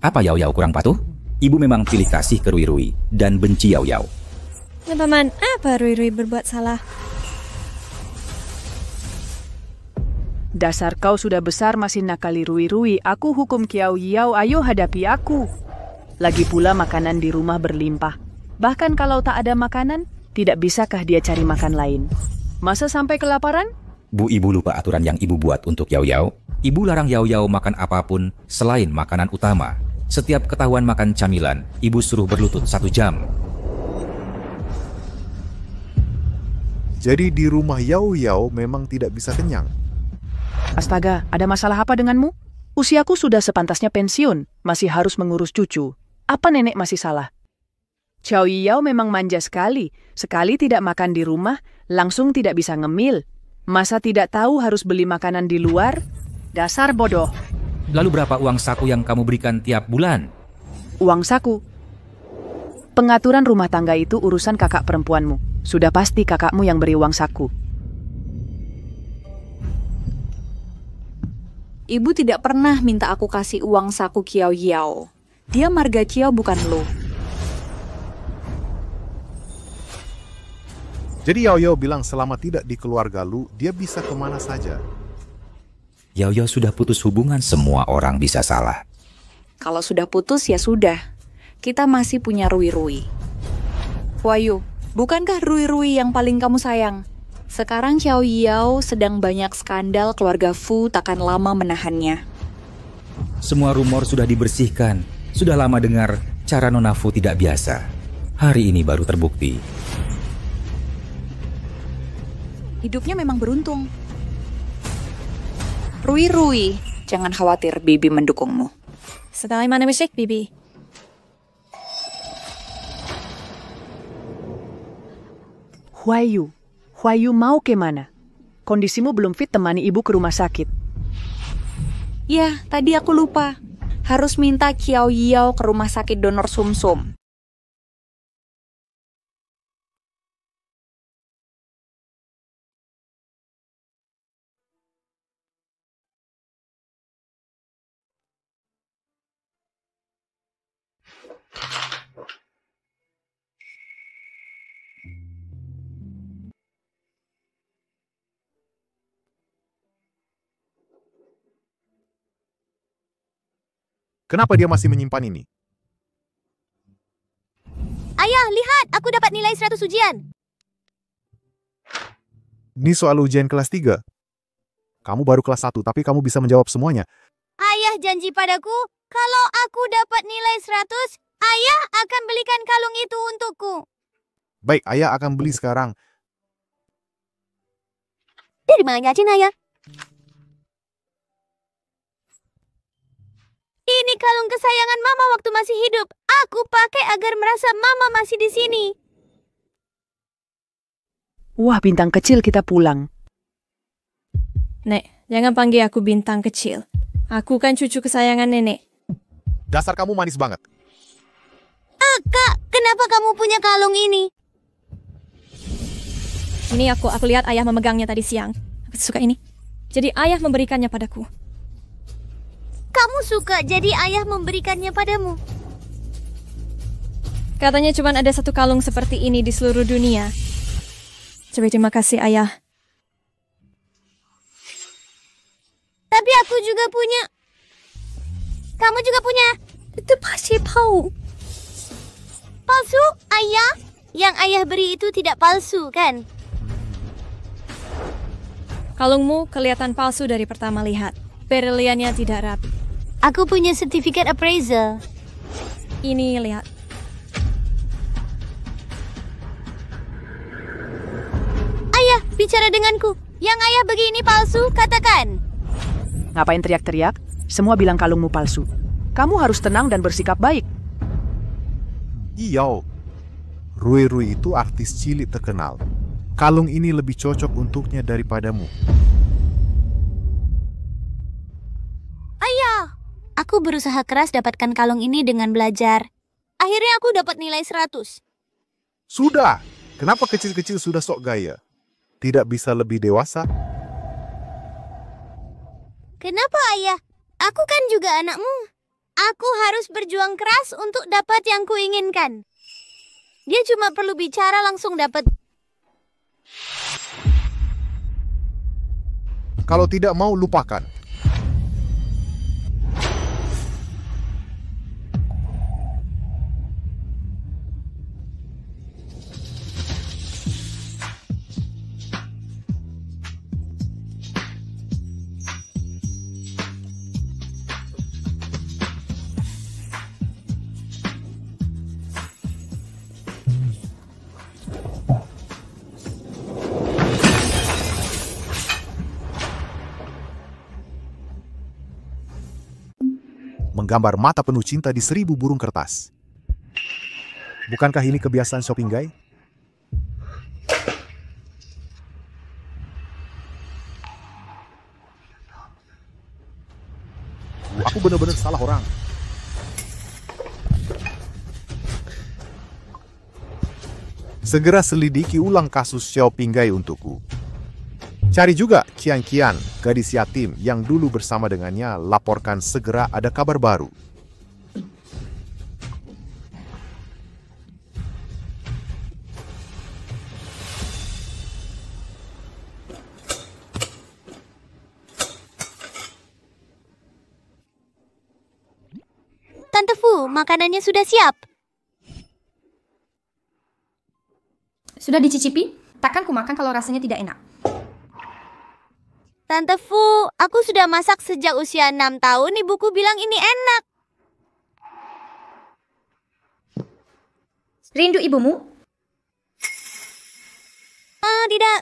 Apa Yao Yao kurang patuh? Ibu memang pilih kasih ke Rui Rui dan benci Yao Yao. Ya Paman, apa Rui Rui berbuat salah? Dasar kau sudah besar masih nakali Rui Rui. Aku hukum Kiao Yao, ayo hadapi aku. Lagi pula makanan di rumah berlimpah. Bahkan kalau tak ada makanan, tidak bisakah dia cari makan lain? Masa sampai kelaparan? Bu, ibu lupa aturan yang ibu buat untuk Yao Yao. Ibu larang Yao Yao makan apapun selain makanan utama. Setiap ketahuan makan camilan, ibu suruh berlutut 1 jam. Jadi di rumah Yao Yao memang tidak bisa kenyang. Astaga, ada masalah apa denganmu? Usiaku sudah sepantasnya pensiun, masih harus mengurus cucu. Apa nenek masih salah? Xiao Yao memang manja sekali. Sekali tidak makan di rumah, langsung tidak bisa ngemil. Masa tidak tahu harus beli makanan di luar? Dasar bodoh. Lalu berapa uang saku yang kamu berikan tiap bulan? Uang saku? Pengaturan rumah tangga itu urusan kakak perempuanmu. Sudah pasti kakakmu yang beri uang saku. Ibu tidak pernah minta aku kasih uang saku Kiao Yao. Dia marga Kiao bukan lo. Jadi Yao Yao bilang selama tidak di keluarga Lu, dia bisa kemana saja. Yao Yao sudah putus hubungan, semua orang bisa salah. Kalau sudah putus ya sudah. Kita masih punya Rui Rui. Huayu, bukankah Rui Rui yang paling kamu sayang? Sekarang Xiao Yao sedang banyak skandal, keluarga Fu takkan lama menahannya. Semua rumor sudah dibersihkan. Sudah lama dengar cara Nona Fu tidak biasa. Hari ini baru terbukti. Hidupnya memang beruntung. Rui Rui, jangan khawatir, Bibi mendukungmu. Setelah mana musik, Bibi? Huayu, Huayu mau ke mana? Kondisimu belum fit, temani ibu ke rumah sakit. Ya, tadi aku lupa. Harus minta Xiao Yao ke rumah sakit donor sumsum. Kenapa dia masih menyimpan ini? Ayah, lihat, aku dapat nilai 100 ujian. Ini soal ujian kelas 3. Kamu baru kelas 1, tapi kamu bisa menjawab semuanya. Ayah janji padaku, kalau aku dapat nilai 100, ayah akan belikan kalung itu untukku. Baik, ayah akan beli sekarang. Dari mana, Cina ya? Ini kalung kesayangan Mama waktu masih hidup. Aku pakai agar merasa Mama masih di sini. Wah, bintang kecil, kita pulang. Nek, jangan panggil aku bintang kecil. Aku kan cucu kesayangan nenek. Dasar kamu manis banget. Kak, kenapa kamu punya kalung ini? Ini aku lihat ayah memegangnya tadi siang. Aku suka ini. Jadi ayah memberikannya padaku. Kamu suka jadi ayah memberikannya padamu? Katanya cuma ada satu kalung seperti ini di seluruh dunia. Terima kasih ayah. Tapi aku juga punya. Kamu juga punya. Itu pasti palsu. Palsu, ayah? Yang ayah beri itu tidak palsu, kan? Kalungmu kelihatan palsu dari pertama lihat. Berliannya tidak rapi. Aku punya sertifikat appraisal. Ini lihat. Ayah, bicara denganku. Yang ayah begini palsu, katakan. Ngapain teriak-teriak? Semua bilang kalungmu palsu. Kamu harus tenang dan bersikap baik. Iya, Rui itu artis cilik terkenal. Kalung ini lebih cocok untuknya daripadamu. Ayah, aku berusaha keras dapatkan kalung ini dengan belajar. Akhirnya aku dapat nilai 100. Sudah, kenapa kecil-kecil sudah sok gaya? Tidak bisa lebih dewasa? Kenapa, ayah? Aku kan juga anakmu. Aku harus berjuang keras untuk dapat yang kuinginkan. Dia cuma perlu bicara langsung dapat. Kalau tidak mau, lupakan. Menggambar mata penuh cinta di 1000 burung kertas. Bukankah ini kebiasaan shopping guy? Aku benar-benar salah orang. Segera selidiki ulang kasus Xiao Pinggai untukku. Cari juga Kian, gadis yatim yang dulu bersama dengannya, laporkan segera ada kabar baru. Tante Fu, makanannya sudah siap. Sudah dicicipi? Takkan ku makan kalau rasanya tidak enak. Tante Fu, aku sudah masak sejak usia 6 tahun. Ibuku bilang ini enak. Rindu ibumu? Tidak.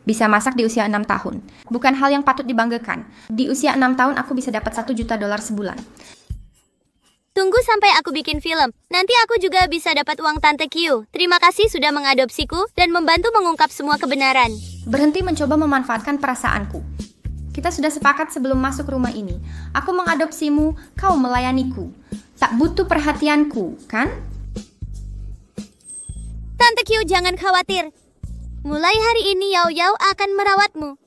Bisa masak di usia 6 tahun. Bukan hal yang patut dibanggakan. Di usia 6 tahun aku bisa dapat $1 juta sebulan. Tunggu sampai aku bikin film. Nanti aku juga bisa dapat uang Tante Q. Terima kasih sudah mengadopsiku dan membantu mengungkap semua kebenaran. Berhenti mencoba memanfaatkan perasaanku. Kita sudah sepakat sebelum masuk rumah ini. Aku mengadopsimu, kau melayaniku. Tak butuh perhatianku, kan? Tante Q, jangan khawatir. Mulai hari ini Yao Yao akan merawatmu.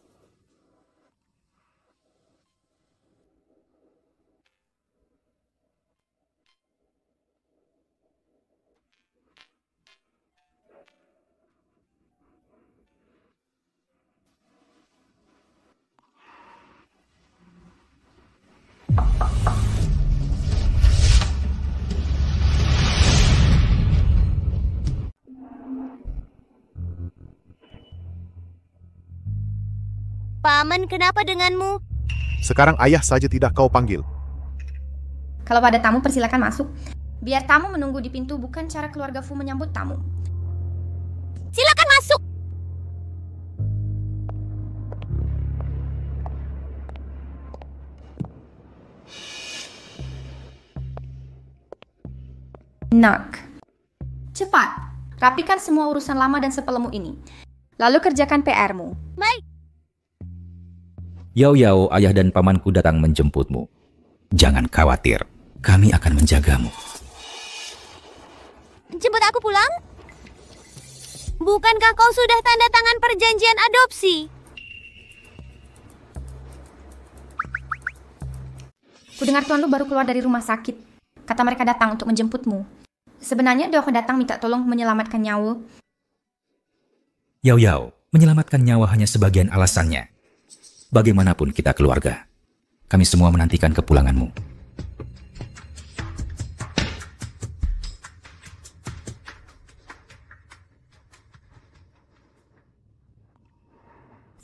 Paman, kenapa denganmu? Sekarang ayah saja tidak kau panggil. Kalau ada tamu, persilakan masuk. Biar tamu menunggu di pintu, bukan cara keluarga Fu menyambut tamu. Silakan masuk. Nak. Cepat, rapikan semua urusan lama dan sepelemu ini. Lalu kerjakan PR-mu. Baik. Yao, ayah dan pamanku datang menjemputmu. Jangan khawatir, kami akan menjagamu. Jemput aku pulang? Bukankah kau sudah tanda tangan perjanjian adopsi? Kudengar tuan lu baru keluar dari rumah sakit. Kata mereka datang untuk menjemputmu. Sebenarnya dia datang minta tolong menyelamatkan nyawa. Yao, menyelamatkan nyawa hanya sebagian alasannya. Bagaimanapun kita keluarga. Kami semua menantikan kepulanganmu.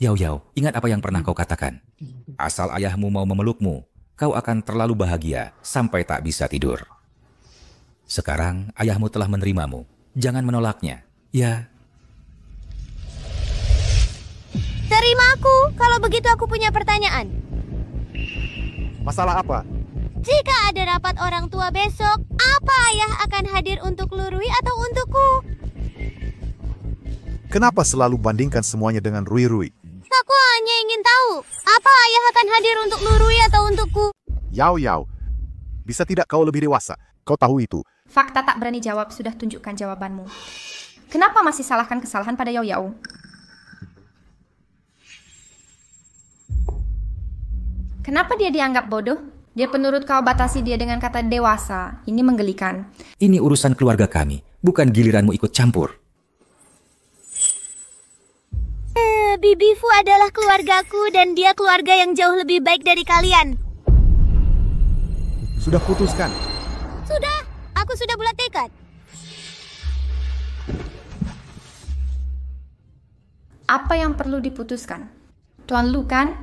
Yao Yao, ingat apa yang pernah kau katakan. Asal ayahmu mau memelukmu, kau akan terlalu bahagia sampai tak bisa tidur. Sekarang ayahmu telah menerimamu. Jangan menolaknya. Ya. Terima aku. Kalau begitu aku punya pertanyaan. Masalah apa? Jika ada rapat orang tua besok, apa ayah akan hadir untuk Lurui atau untukku? Kenapa selalu bandingkan semuanya dengan Rui? Aku hanya ingin tahu, apa ayah akan hadir untuk Lurui atau untukku? Yao Yao, bisa tidak kau lebih dewasa? Kau tahu itu. Fakta tak berani jawab sudah tunjukkan jawabanmu. Kenapa masih salahkan kesalahan pada Yao Yao? Kenapa dia dianggap bodoh? Dia penurut kau batasi dia dengan kata dewasa. Ini menggelikan. Ini urusan keluarga kami, bukan giliranmu ikut campur. Bibifu adalah keluargaku dan dia keluarga yang jauh lebih baik dari kalian. Sudah putuskan. Sudah, aku sudah bulat tekad. Apa yang perlu diputuskan? Tuan Lu kan?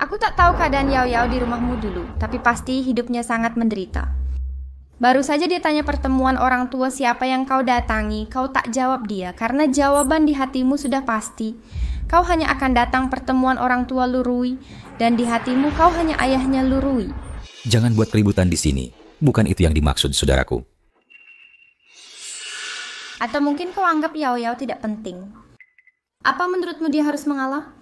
Aku tak tahu keadaan Yao Yao di rumahmu dulu, tapi pasti hidupnya sangat menderita. Baru saja dia tanya pertemuan orang tua siapa yang kau datangi, kau tak jawab dia karena jawaban di hatimu sudah pasti. Kau hanya akan datang pertemuan orang tua Lurui dan di hatimu kau hanya ayahnya Lurui. Jangan buat keributan di sini. Bukan itu yang dimaksud, saudaraku. Atau mungkin kau anggap Yao Yao tidak penting. Apa menurutmu dia harus mengalah?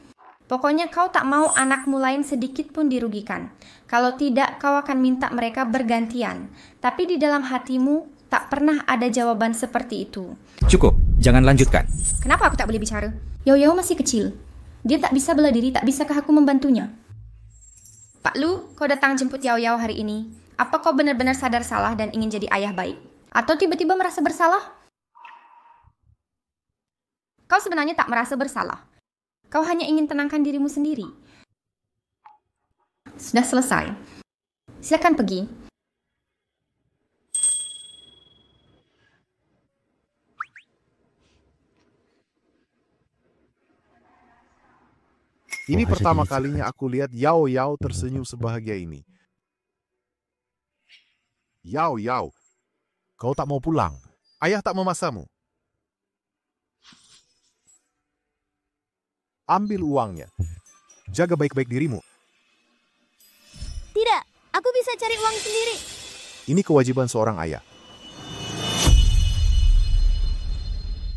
Pokoknya kau tak mau anakmu lain sedikit pun dirugikan. Kalau tidak, kau akan minta mereka bergantian. Tapi di dalam hatimu, tak pernah ada jawaban seperti itu. Cukup, jangan lanjutkan. Kenapa aku tak boleh bicara? Yao Yao masih kecil. Dia tak bisa bela diri, tak bisakah aku membantunya? Pak Lu, kau datang jemput Yao Yao hari ini. Apa kau benar-benar sadar salah dan ingin jadi ayah baik? Atau tiba-tiba merasa bersalah? Kau sebenarnya tak merasa bersalah. Kau hanya ingin tenangkan dirimu sendiri. Sudah selesai. Silakan pergi. Ini pertama kalinya aku lihat Yao Yao tersenyum sebahagia ini. Yao Yao, kau tak mau pulang. Ayah tak memaksamu. Ambil uangnya. Jaga baik-baik dirimu. Tidak, aku bisa cari uang sendiri. Ini kewajiban seorang ayah.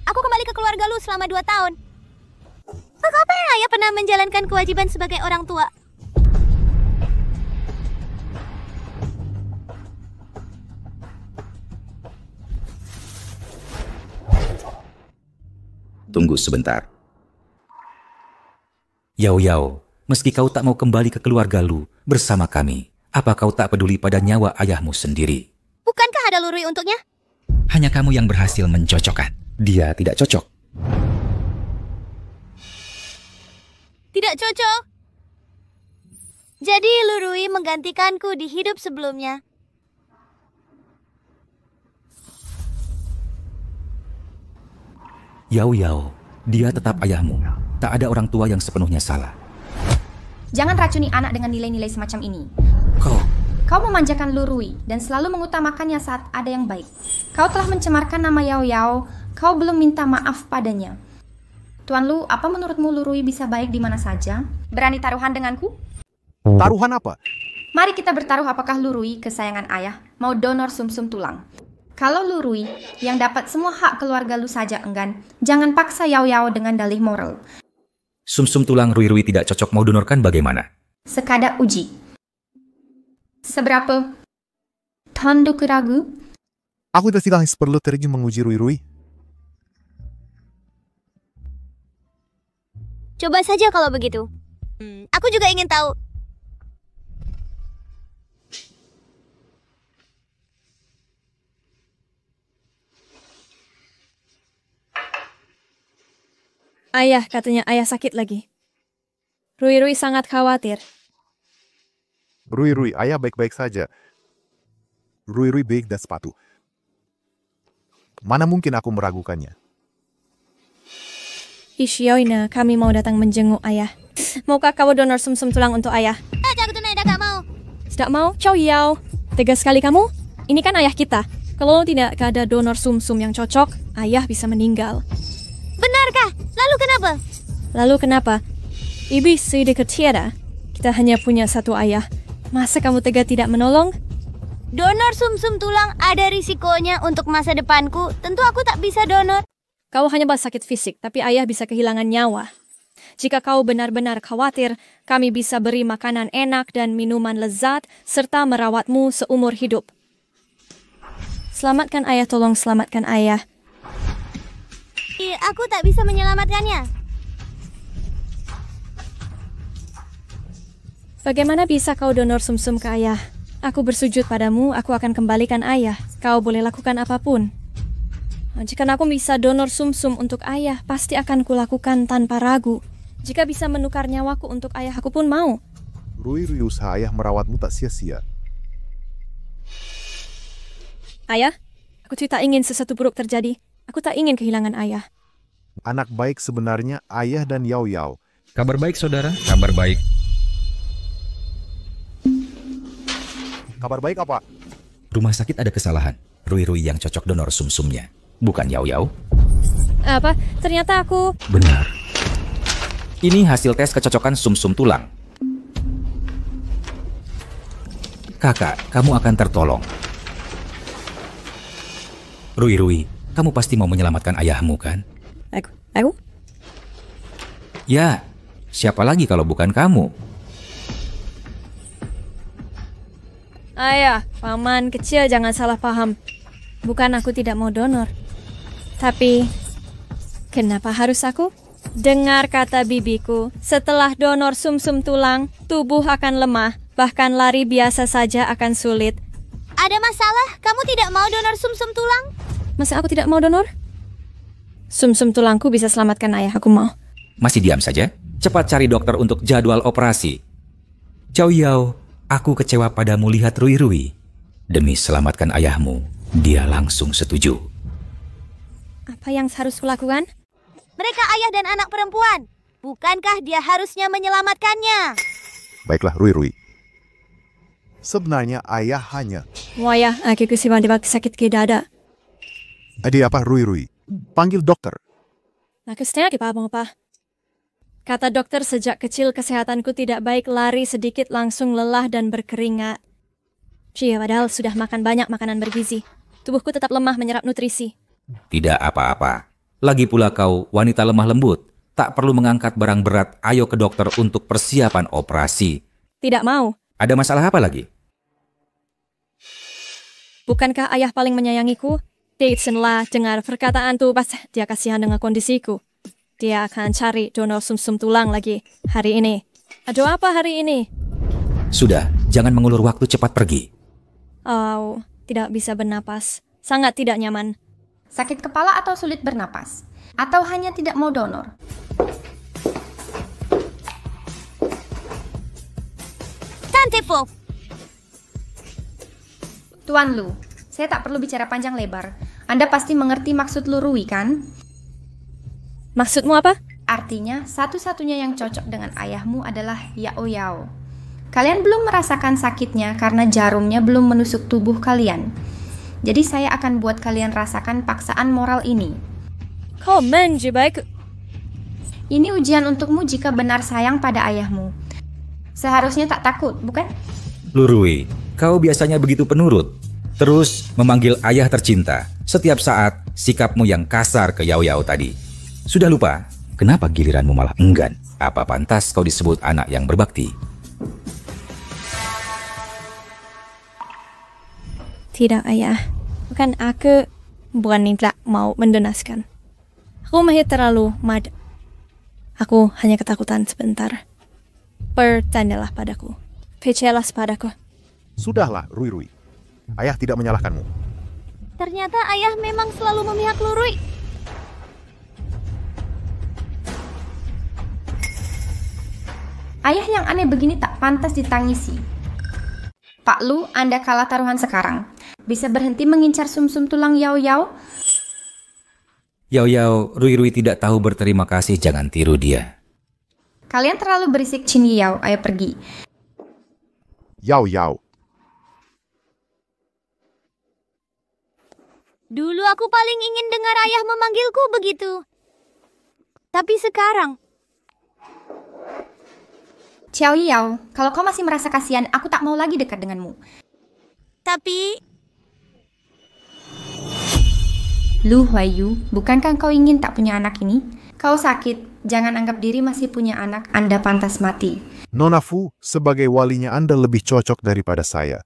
Aku kembali ke keluarga Lu selama 2 tahun. Kapan ayah pernah menjalankan kewajiban sebagai orang tua? Tunggu sebentar. Yao Yao, meski kau tak mau kembali ke keluarga Lu bersama kami, apa kau tak peduli pada nyawa ayahmu sendiri? Bukankah ada Lurui untuknya? Hanya kamu yang berhasil mencocokkan. Dia tidak cocok. Tidak cocok. Jadi Lurui menggantikanku di hidup sebelumnya. Yao Yao, dia tetap ayahmu. Tak ada orang tua yang sepenuhnya salah. Jangan racuni anak dengan nilai-nilai semacam ini. Kau memanjakan Lurui dan selalu mengutamakannya saat ada yang baik. Kau telah mencemarkan nama Yao Yao. Kau belum minta maaf padanya. Tuan Lu, apa menurutmu Lurui bisa baik di mana saja? Berani taruhan denganku? Taruhan apa? Mari kita bertaruh apakah Lurui, kesayangan ayah, mau donor sumsum tulang. Kalau Lurui, yang dapat semua hak keluarga Lu saja enggan, jangan paksa Yao Yao dengan dalih moral. Sumsum tulang Rui tidak cocok mau donorkan bagaimana? Sekadar uji. Seberapa? Tanduk ragu? Aku tidak perlu terjun menguji Rui. Coba saja kalau begitu. Aku juga ingin tahu. Ayah katanya ayah sakit lagi. Rui sangat khawatir. Rui, ayah baik-baik saja. Rui baik dan sepatu. Mana mungkin aku meragukannya? Ishioina, kami mau datang menjenguk ayah. Maukah kamu donor sumsum tulang untuk ayah? Aku tunai dah tak mau. Tidak mau? Chow Yao. Tegas sekali kamu. Ini kan ayah kita. Kalau tidak ada donor sumsum yang cocok, ayah bisa meninggal. Benarkah? Lalu kenapa? Ibu sedikit tiada. Kita hanya punya satu ayah. Masa kamu tega tidak menolong? Donor sumsum tulang ada risikonya untuk masa depanku. Tentu aku tak bisa donor. Kau hanya sakit fisik, tapi ayah bisa kehilangan nyawa. Jika kau benar-benar khawatir, kami bisa beri makanan enak dan minuman lezat, serta merawatmu seumur hidup. Selamatkan ayah, tolong selamatkan ayah. Aku tak bisa menyelamatkannya. Bagaimana bisa kau donor sumsum ke ayah? Aku bersujud padamu, aku akan kembalikan ayah. Kau boleh lakukan apapun. Jika aku bisa donor sumsum untuk ayah, pasti akan kulakukan tanpa ragu. Jika bisa menukar nyawaku untuk ayah, aku pun mau. Rui usaha ayah merawatmu tak sia-sia. Ayah, aku tak ingin sesuatu buruk terjadi. Aku tak ingin kehilangan ayah. Anak baik sebenarnya ayah dan Yao. Kabar baik, saudara. Kabar baik. Kabar baik apa? Rumah sakit ada kesalahan. Rui yang cocok donor sumsumnya. Bukan Yao. Apa? Ternyata aku... Benar. Ini hasil tes kecocokan sumsum tulang. Kakak, kamu akan tertolong. Rui, kamu pasti mau menyelamatkan ayahmu, kan? Aku? Ya, siapa lagi kalau bukan kamu? Ayah, paman kecil jangan salah paham. Bukan aku tidak mau donor. Tapi, kenapa harus aku? Dengar kata bibiku, setelah donor sumsum tulang, tubuh akan lemah, bahkan lari biasa saja akan sulit. Ada masalah? Kamu tidak mau donor sumsum tulang? Masa aku tidak mau donor? Sumsum tulangku bisa selamatkan ayah, aku mau. Masih diam saja? Cepat cari dokter untuk jadwal operasi. Chow Yao, aku kecewa padamu lihat Rui. Demi selamatkan ayahmu, dia langsung setuju. Apa yang harus kulakukan? Mereka ayah dan anak perempuan. Bukankah dia harusnya menyelamatkannya? Baiklah, Rui. Sebenarnya ayah hanya... Wah, aku tiba-tiba sakit ke dada. Adi apa, Rui? Panggil dokter. Aku setengah apa? Kata dokter, sejak kecil kesehatanku tidak baik, lari sedikit langsung lelah dan berkeringat. Padahal sudah makan banyak makanan bergizi. Tubuhku tetap lemah menyerap nutrisi. Tidak apa-apa. Lagi pula kau wanita lemah lembut. Tak perlu mengangkat barang berat, ayo ke dokter untuk persiapan operasi. Tidak mau. Ada masalah apa lagi? Bukankah ayah paling menyayangiku? Setelah dengar perkataan tuh, pas dia kasihan dengan kondisiku. Dia akan cari donor sumsum tulang lagi hari ini. Ada apa hari ini? Sudah, jangan mengulur waktu, cepat pergi. Oh, tidak bisa bernapas. Sangat tidak nyaman. Sakit kepala atau sulit bernapas? Atau hanya tidak mau donor? Tantepo. Tuan Lu, saya tak perlu bicara panjang lebar. Anda pasti mengerti maksud Lu Rui, kan? Maksudmu apa? Artinya, satu-satunya yang cocok dengan ayahmu adalah Yao. Kalian belum merasakan sakitnya karena jarumnya belum menusuk tubuh kalian. Jadi saya akan buat kalian rasakan paksaan moral ini. Kau menjebak. Ini ujian untukmu jika benar sayang pada ayahmu. Seharusnya tak takut, bukan? Rui, kau biasanya begitu penurut. Terus memanggil ayah tercinta. Setiap saat sikapmu yang kasar ke Yao tadi. Sudah lupa? Kenapa giliranmu malah enggan? Apa pantas kau disebut anak yang berbakti? Tidak, ayah. Bukan aku tidak mau mendonaskan. Aku masih terlalu mad. Aku hanya ketakutan sebentar. Pertanyalah padaku. Percayalah padaku. Sudahlah, Rui. Ayah tidak menyalahkanmu. Ternyata ayah memang selalu memihak Rui. Ayah yang aneh begini tak pantas ditangisi. Pak Lu, Anda kalah taruhan sekarang. Bisa berhenti mengincar sumsum tulang Yao Yao? Yao Yao, Rui Rui tidak tahu berterima kasih, jangan tiru dia. Kalian terlalu berisik, Chin Yao. Ayo pergi. Yao Yao. Dulu aku paling ingin dengar ayah memanggilku begitu. Tapi sekarang... Xiao Yao, kalau kau masih merasa kasihan, aku tak mau lagi dekat denganmu. Tapi... Lu Huaiyu, bukankah kau ingin tak punya anak ini? Kau sakit, jangan anggap diri masih punya anak, Anda pantas mati. Nona Fu, sebagai walinya Anda lebih cocok daripada saya.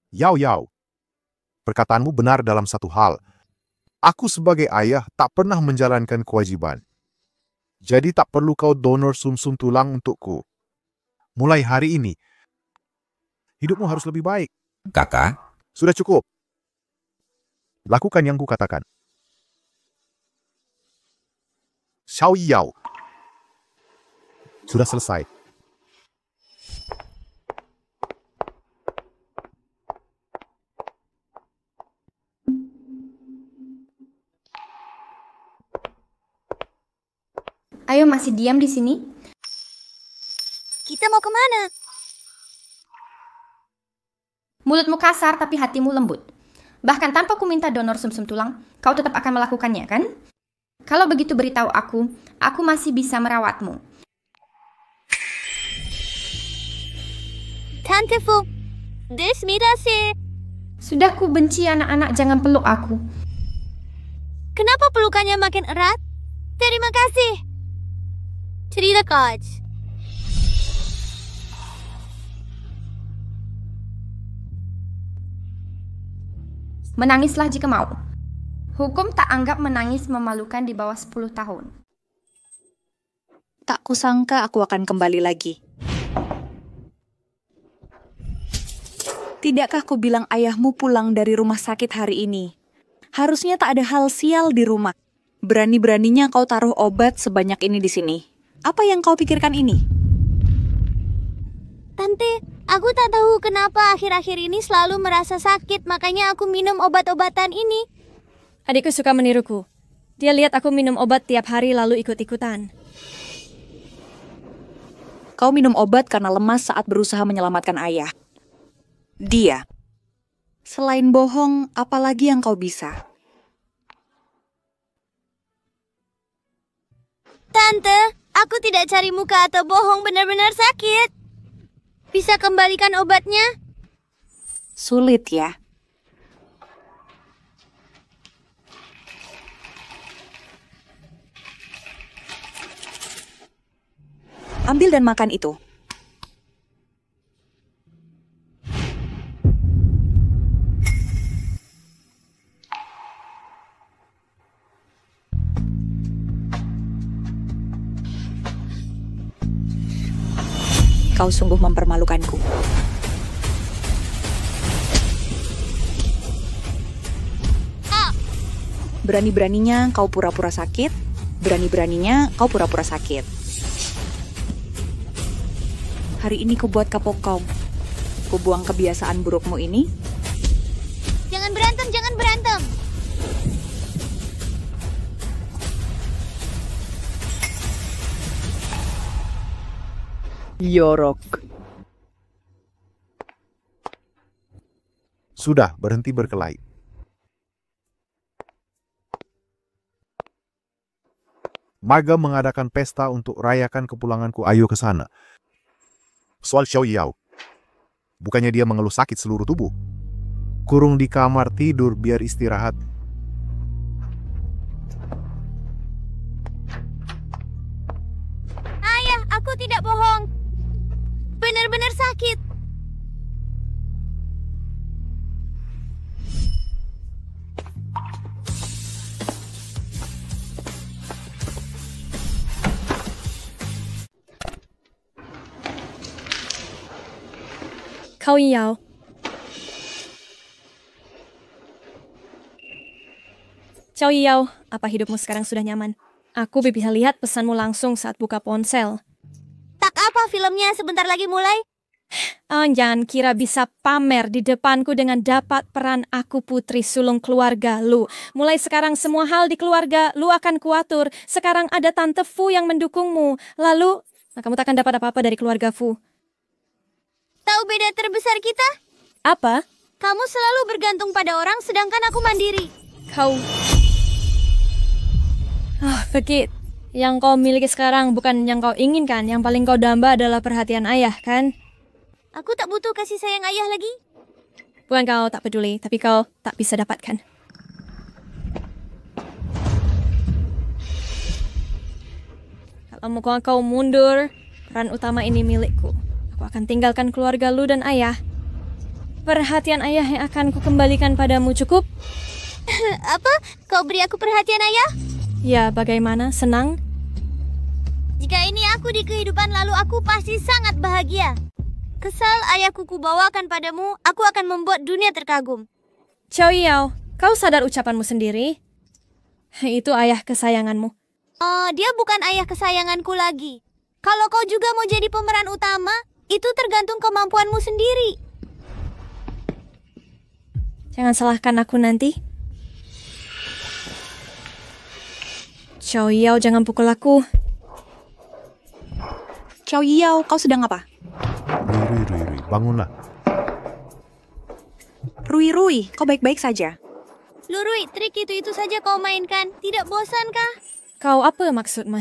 Yao Yao, perkataanmu benar dalam satu hal. Aku sebagai ayah tak pernah menjalankan kewajiban. Jadi tak perlu kau donor sumsum tulang untukku. Mulai hari ini, hidupmu harus lebih baik. Kakak? Sudah cukup. Lakukan yang kukatakan. Xiao Yao. Sudah selesai. Ayo masih diam di sini? Kita mau kemana? Mulutmu kasar tapi hatimu lembut. Bahkan tanpa ku minta donor sumsum tulang, kau tetap akan melakukannya, kan? Kalau begitu beritahu aku masih bisa merawatmu. Tante Fu, desmirase. Sudah ku benci anak-anak, jangan peluk aku. Kenapa pelukannya makin erat? Terima kasih. Cerita Coach. Menangislah jika mau. Hukum tak anggap menangis memalukan di bawah 10 tahun. Tak kusangka aku akan kembali lagi. Tidakkah ku bilang ayahmu pulang dari rumah sakit hari ini? Harusnya tak ada hal sial di rumah. Berani-beraninya kau taruh obat sebanyak ini di sini. Apa yang kau pikirkan ini? Tante, aku tak tahu kenapa akhir-akhir ini selalu merasa sakit, makanya aku minum obat-obatan ini. Adikku suka meniruku. Dia lihat aku minum obat tiap hari lalu ikut-ikutan. Kau minum obat karena lemas saat berusaha menyelamatkan ayah. Dia. Selain bohong, apalagi yang kau bisa? Tante, aku tidak cari muka atau bohong, benar-benar sakit. Bisa kembalikan obatnya? Sulit ya. Ambil dan makan itu. Kau sungguh mempermalukanku. Berani-beraninya kau pura-pura sakit, berani-beraninya kau pura-pura sakit. Hari ini ku buat kapok kau. Ku buang kebiasaan burukmu ini. Jangan berantem, jangan berantem. Yorok. Sudah, berhenti berkelahi. Maga mengadakan pesta untuk rayakan kepulanganku. Ayo ke sana. Soal Xiao Yao, bukannya dia mengeluh sakit seluruh tubuh. Kurung di kamar tidur biar istirahat. Ayah, aku tidak bohong. Benar-benar sakit. Kau Yao. Ciao Yao, apa hidupmu sekarang sudah nyaman? Aku bisa lihat pesanmu langsung saat buka ponsel. apa filmnya sebentar lagi mulai? Oh, jangan kira bisa pamer di depanku dengan dapat peran aku putri sulung keluarga Lu. Mulai sekarang semua hal di keluarga Lu akan kuatur. Sekarang ada Tante Fu yang mendukungmu. Lalu, kamu tak akan dapat apa-apa dari keluarga Fu. Tahu beda terbesar kita? Apa? Kamu selalu bergantung pada orang sedangkan aku mandiri. Kau... Bekit. Yang kau miliki sekarang bukan yang kau inginkan. Yang paling kau damba adalah perhatian ayah, kan? Aku tak butuh kasih sayang ayah lagi. Bukan kau tak peduli, tapi kau tak bisa dapatkan. Kalau mau kau mundur, peran utama ini milikku. Aku akan tinggalkan keluarga Lu dan ayah. Perhatian ayah yang akan kukembalikan padamu cukup? Apa? Kau beri aku perhatian ayah? Ya, bagaimana? Senang? Jika ini aku di kehidupan lalu aku pasti sangat bahagia. Kesal ayahku kubawakan padamu, aku akan membuat dunia terkagum. Chow Yao, kau sadar ucapanmu sendiri? Itu ayah kesayanganmu. Oh, dia bukan ayah kesayanganku lagi. Kalau kau juga mau jadi pemeran utama, itu tergantung kemampuanmu sendiri. Jangan salahkan aku nanti. Chow Yao, jangan pukul aku. Chow Yao, kau sedang apa? Rui, bangunlah. Rui, kau baik-baik saja? Rui, trik itu saja kau mainkan. Tidak bosankah? Kau apa maksudmu?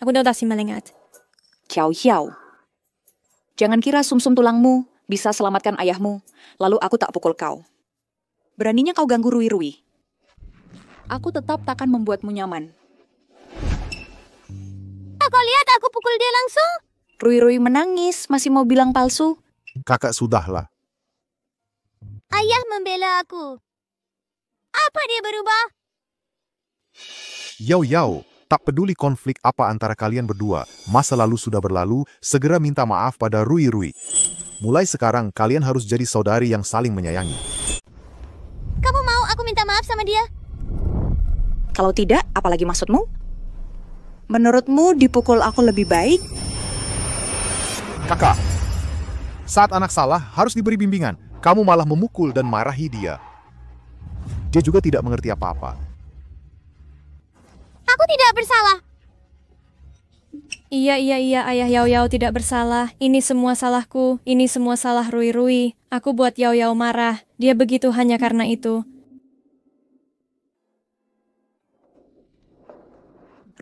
Aku dah tak melingat. Chow Yao, jangan kira sumsum tulangmu bisa selamatkan ayahmu, lalu aku tak pukul kau. Beraninya kau ganggu Rui. Aku tetap takkan membuatmu nyaman. Kau lihat aku pukul dia langsung? Rui menangis, masih mau bilang palsu. Kakak sudahlah. Ayah membela aku. Apa dia berubah? Yao, tak peduli konflik apa antara kalian berdua. Masa lalu sudah berlalu, segera minta maaf pada Rui. Mulai sekarang, kalian harus jadi saudari yang saling menyayangi. Kamu mau aku minta maaf sama dia? Kalau tidak, apalagi maksudmu? Menurutmu dipukul aku lebih baik? Kakak, saat anak salah harus diberi bimbingan. Kamu malah memukul dan marahi dia. Dia juga tidak mengerti apa-apa. Aku tidak bersalah. Iya, ayah Yao tidak bersalah. Ini semua salahku. Ini semua salah Rui. Aku buat Yao marah. Dia begitu hanya karena itu.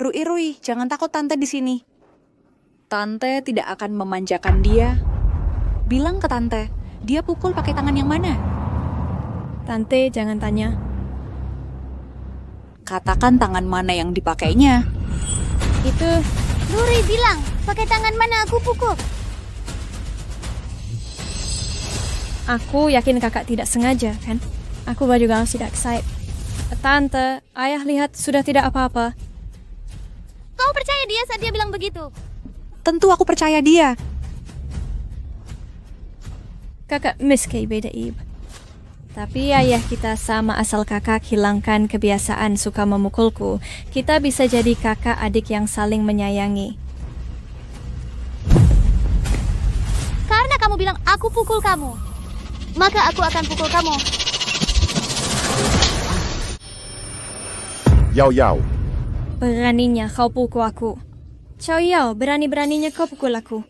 Rui, jangan takut tante di sini. Tante tidak akan memanjakan dia. Bilang ke tante, dia pukul pakai tangan yang mana? Tante, jangan tanya. Katakan tangan mana yang dipakainya. Itu... Rui bilang, pakai tangan mana aku pukul? Aku yakin kakak tidak sengaja, kan? Aku juga tidak excited. Tante, ayah lihat sudah tidak apa-apa. Kau percaya dia saat dia bilang begitu? Tentu aku percaya dia. Kakak meski beda ibu. Tapi ayah kita sama asal kakak hilangkan kebiasaan suka memukulku. Kita bisa jadi kakak adik yang saling menyayangi. Karena kamu bilang aku pukul kamu, maka aku akan pukul kamu. Yao. Beraninya kau pukul aku. Chow Yao, berani-beraninya kau pukul aku.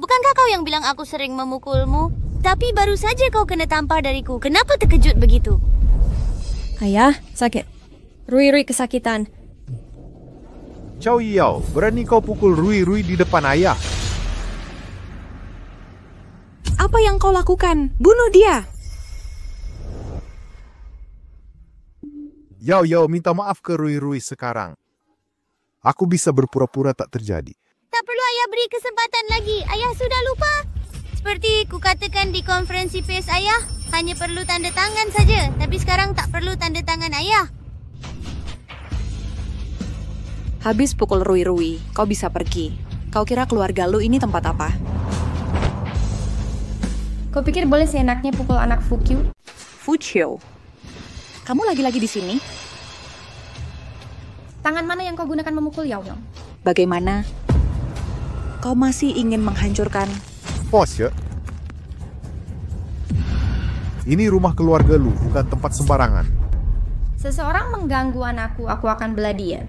Bukankah kau yang bilang aku sering memukulmu? Tapi baru saja kau kena tampar dariku. Kenapa terkejut begitu? Ayah, sakit. Rui kesakitan. Chow Yao, berani kau pukul Rui di depan ayah. Apa yang kau lakukan? Bunuh dia! Yao, minta maaf ke Rui sekarang. Aku bisa berpura-pura tak terjadi. Tak perlu ayah beri kesempatan lagi. Ayah sudah lupa. Seperti kukatakan di konferensi pers ayah, hanya perlu tanda tangan saja. Tapi sekarang tak perlu tanda tangan ayah. Habis pukul Rui, kau bisa pergi. Kau kira keluarga lu ini tempat apa? Kau pikir boleh seenaknya pukul anak Fukyu? Fuchio, kamu lagi-lagi di sini? Tangan mana yang kau gunakan memukul Yao? Bagaimana? kau masih ingin menghancurkan. Bos ya. Ini rumah keluarga Lu, bukan tempat sembarangan. Seseorang mengganggu anakku, aku akan belah dia.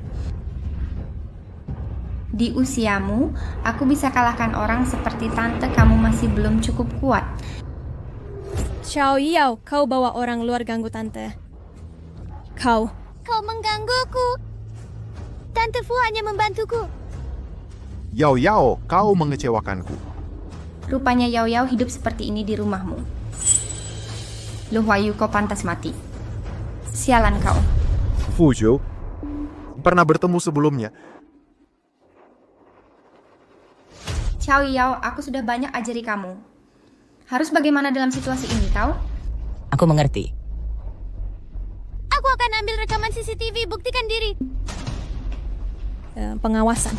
Di usiamu, aku bisa kalahkan orang seperti tante kamu masih belum cukup kuat. Xiao Yao, kau bawa orang luar ganggu tante. Kau menggangguku. Tante Fu hanya membantuku. Yao Yao, kau mengecewakanku. Rupanya Yao Yao hidup seperti ini di rumahmu. Lu Huayu, kau pantas mati. Sialan kau. Fu Zhou, pernah bertemu sebelumnya. Xiao Yao, aku sudah banyak ajari kamu. Harus bagaimana dalam situasi ini, tahu? Aku mengerti. Aku akan ambil rekaman CCTV, buktikan diri. Pengawasan.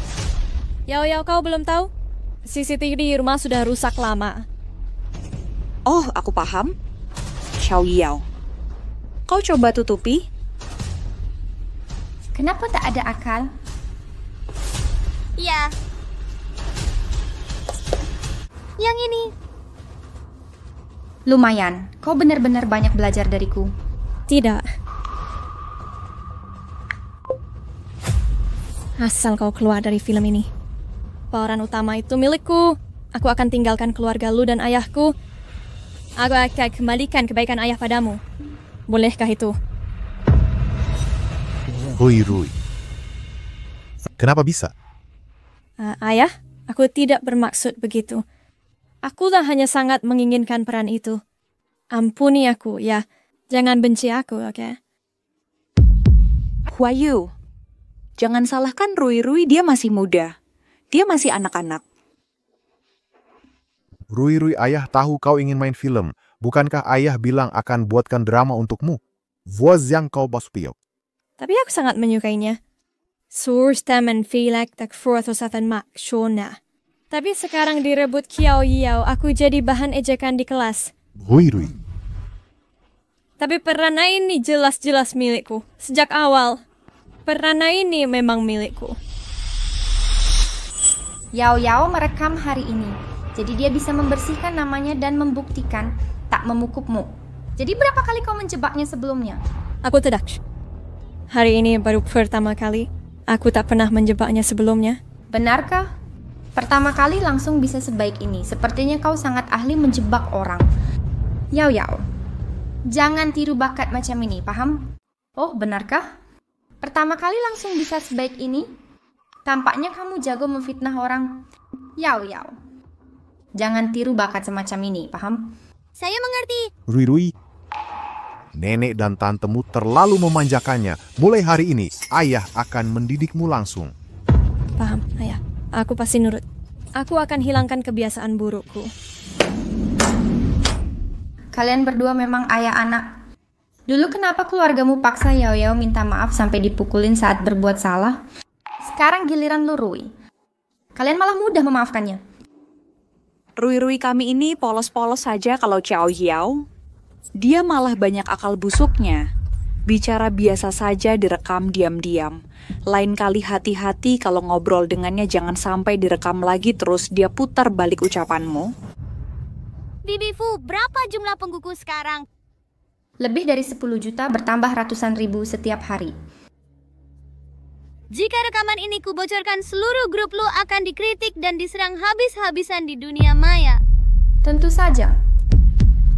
Yao Yao, kau belum tahu? CCTV di rumah sudah rusak lama. Oh, aku paham. Xiao Yao, kau coba tutupi. Kenapa tak ada akal? Ya. Yang ini. Lumayan, kau benar-benar banyak belajar dariku. Tidak. Asal kau keluar dari film ini. Peran utama itu milikku. Aku akan tinggalkan keluarga Lu dan ayahku. Aku akan kembalikan kebaikan ayah padamu. Bolehkah itu? Rui. Kenapa bisa? Ayah, aku tidak bermaksud begitu. Akulah hanya sangat menginginkan peran itu. Ampuni aku, ya. Jangan benci aku, oke? Huayu, jangan salahkan Rui, dia masih muda. Dia masih anak-anak. Rui, ayah tahu kau ingin main film. Bukankah ayah bilang akan buatkan drama untukmu? Voice yang kau baspio. Tapi aku sangat menyukainya. Surstammen filak tak furatosatan mak shona. Tapi sekarang direbut Xiao Yao, aku jadi bahan ejekan di kelas. Rui. Tapi perana ini jelas-jelas milikku. Sejak awal, perana ini memang milikku. Yao Yao merekam hari ini. Jadi dia bisa membersihkan namanya dan membuktikan tak memukupmu. Jadi berapa kali kau menjebaknya sebelumnya? Aku tidak. Hari ini baru pertama kali. Aku tak pernah menjebaknya sebelumnya. Benarkah? Pertama kali langsung bisa sebaik ini. Sepertinya kau sangat ahli menjebak orang. Yao Yao, jangan tiru bakat macam ini, paham? Oh, benarkah? Pertama kali langsung bisa sebaik ini? Tampaknya kamu jago memfitnah orang. Yao Yao, jangan tiru bakat semacam ini, paham? Saya mengerti. Rui. Nenek dan tantemu terlalu memanjakannya. Mulai hari ini, ayah akan mendidikmu langsung. Paham, ayah. Aku pasti nurut. Aku akan hilangkan kebiasaan burukku. Kalian berdua memang ayah anak. Dulu kenapa keluargamu paksa Yao Yao minta maaf sampai dipukulin saat berbuat salah? Sekarang giliran lu, Rui. Kalian malah mudah memaafkannya. Rui kami ini polos-polos saja kalau Xiao Yao. Dia malah banyak akal busuknya. Bicara biasa saja direkam diam-diam. Lain kali hati-hati kalau ngobrol dengannya, jangan sampai direkam lagi terus dia putar balik ucapanmu. Bibi Fu, berapa jumlah penggugu sekarang? Lebih dari 10 juta bertambah ratusan ribu setiap hari. Jika rekaman ini kubocorkan, seluruh grup lu akan dikritik dan diserang habis-habisan di dunia maya. Tentu saja.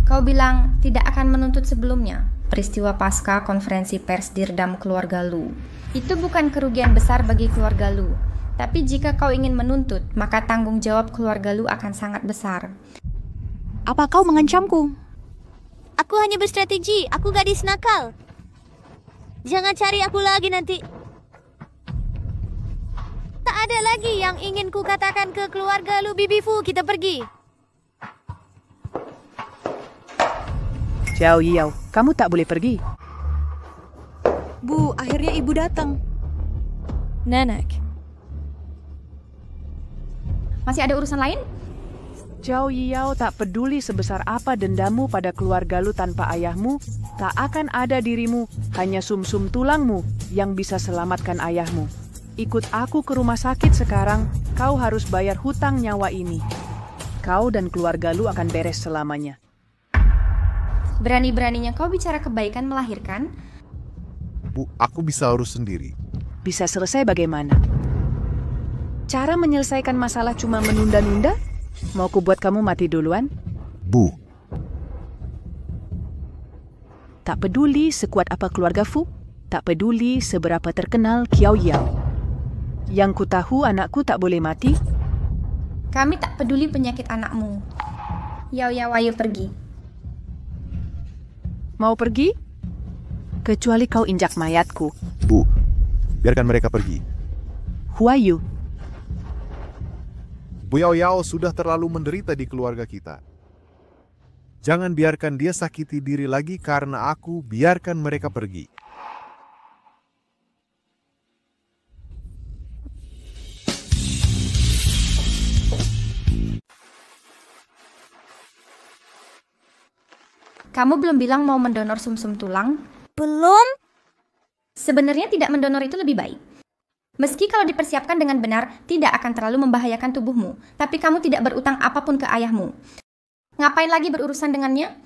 Kau bilang tidak akan menuntut sebelumnya. Peristiwa pasca konferensi pers diredam keluarga Lu. Itu bukan kerugian besar bagi keluarga Lu. Tapi jika kau ingin menuntut, maka tanggung jawab keluarga Lu akan sangat besar. Apa kau mengancamku? Aku hanya berstrategi, aku gadis nakal. Jangan cari aku lagi nanti. Tak ada lagi yang ingin ku katakan ke keluarga Lu, Bibi Fu, kita pergi. Xiao Yao, kamu tak boleh pergi. Bu, akhirnya ibu datang. Nenek. Masih ada urusan lain? Xiao Yao tak peduli sebesar apa dendamu pada keluarga lu tanpa ayahmu, tak akan ada dirimu, hanya sumsum tulangmu yang bisa selamatkan ayahmu. Ikut aku ke rumah sakit sekarang, kau harus bayar hutang nyawa ini. Kau dan keluarga lu akan beres selamanya. Berani-beraninya kau bicara kebaikan melahirkan? Bu, aku bisa urus sendiri. Bisa selesai bagaimana? Cara menyelesaikan masalah cuma menunda-nunda? Mau ku buat kamu mati duluan? Bu, Tak peduli sekuat apa keluarga Fu, tak peduli seberapa terkenal Qiao Yao. Yang ku tahu anakku tak boleh mati. Kami tak peduli penyakit anakmu. Yao Yao, ayo pergi. Mau pergi? Kecuali kau injak mayatku. Bu, biarkan mereka pergi. Huayu, Bu Yao Yao sudah terlalu menderita di keluarga kita. Jangan biarkan dia sakiti diri lagi karena aku, biarkan mereka pergi. Kamu belum bilang mau mendonor sumsum tulang? Belum? Sebenarnya tidak mendonor itu lebih baik. Meski kalau dipersiapkan dengan benar, tidak akan terlalu membahayakan tubuhmu. Tapi kamu tidak berutang apapun ke ayahmu. Ngapain lagi berurusan dengannya?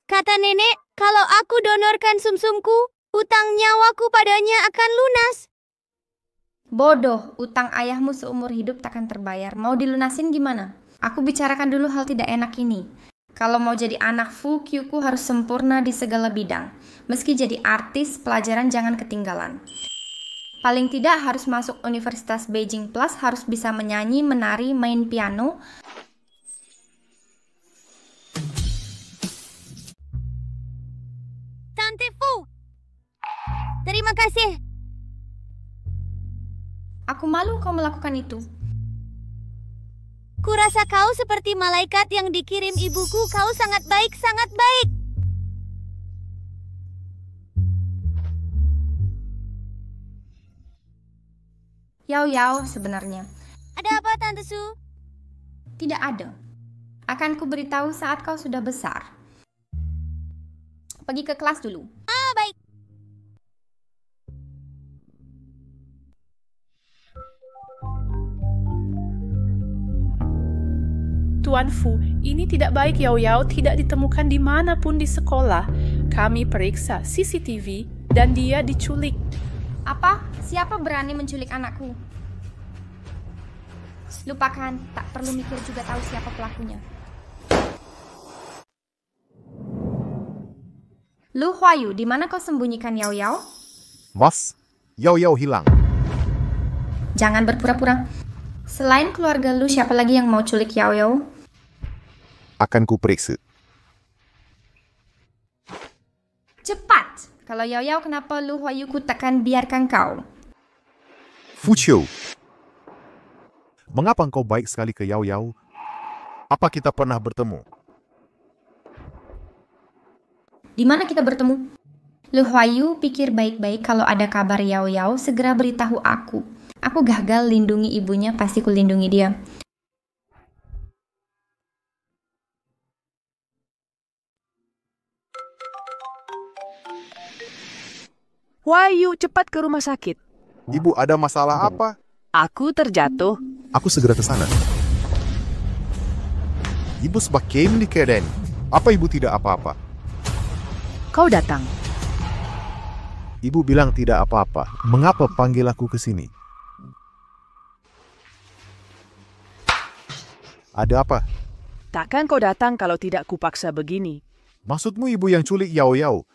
Kata nenek, kalau aku donorkan sumsumku, hutang nyawaku padanya akan lunas. Bodoh, utang ayahmu seumur hidup takkan terbayar. Mau dilunasin gimana? Aku bicarakan dulu hal tidak enak ini. Kalau mau jadi anak Fu, Qiuku harus sempurna di segala bidang. Meski jadi artis, pelajaran jangan ketinggalan. Paling tidak harus masuk Universitas Beijing Plus, harus bisa menyanyi, menari, main piano. Tante Fu, terima kasih. Aku malu kau melakukan itu. Kurasa kau seperti malaikat yang dikirim ibuku. Kau sangat baik, sangat baik. Yao Yao sebenarnya. Ada apa, Tante Su? Tidak ada. Akan ku beritahu saat kau sudah besar. Pergi ke kelas dulu. Ah, baik. Tuan Fu, ini tidak baik. Yao Yao tidak ditemukan dimanapun di sekolah. Kami periksa CCTV dan dia diculik. Apa? Siapa berani menculik anakku? Lupakan, tak perlu mikir juga tahu siapa pelakunya. Lu Huayu, di mana kau sembunyikan Yao Yao? Mas, Yao Yao hilang. Jangan berpura-pura. Selain keluarga lu, siapa lagi yang mau culik Yao Yao? Akan ku periksa. Cepat! Kalau Yao Yao, kenapa lu Huayu ku takkan biarkan kau? Fu Qiu, mengapa engkau baik sekali ke Yao Yao? Apa kita pernah bertemu? Di mana kita bertemu? Lu Huayu pikir baik-baik, kalau ada kabar Yao Yao, segera beritahu aku. Aku gagal lindungi ibunya, pasti ku lindungi dia. Huayu, cepat ke rumah sakit. Ibu, ada masalah apa? Aku terjatuh. Aku segera ke sana. Ibu sebagaimana keadaan? Apa ibu tidak apa-apa? Kau datang. Ibu bilang tidak apa-apa. Mengapa panggil aku ke sini? Ada apa? Takkan kau datang kalau tidak kupaksa begini. Maksudmu ibu yang culik Yao Yao?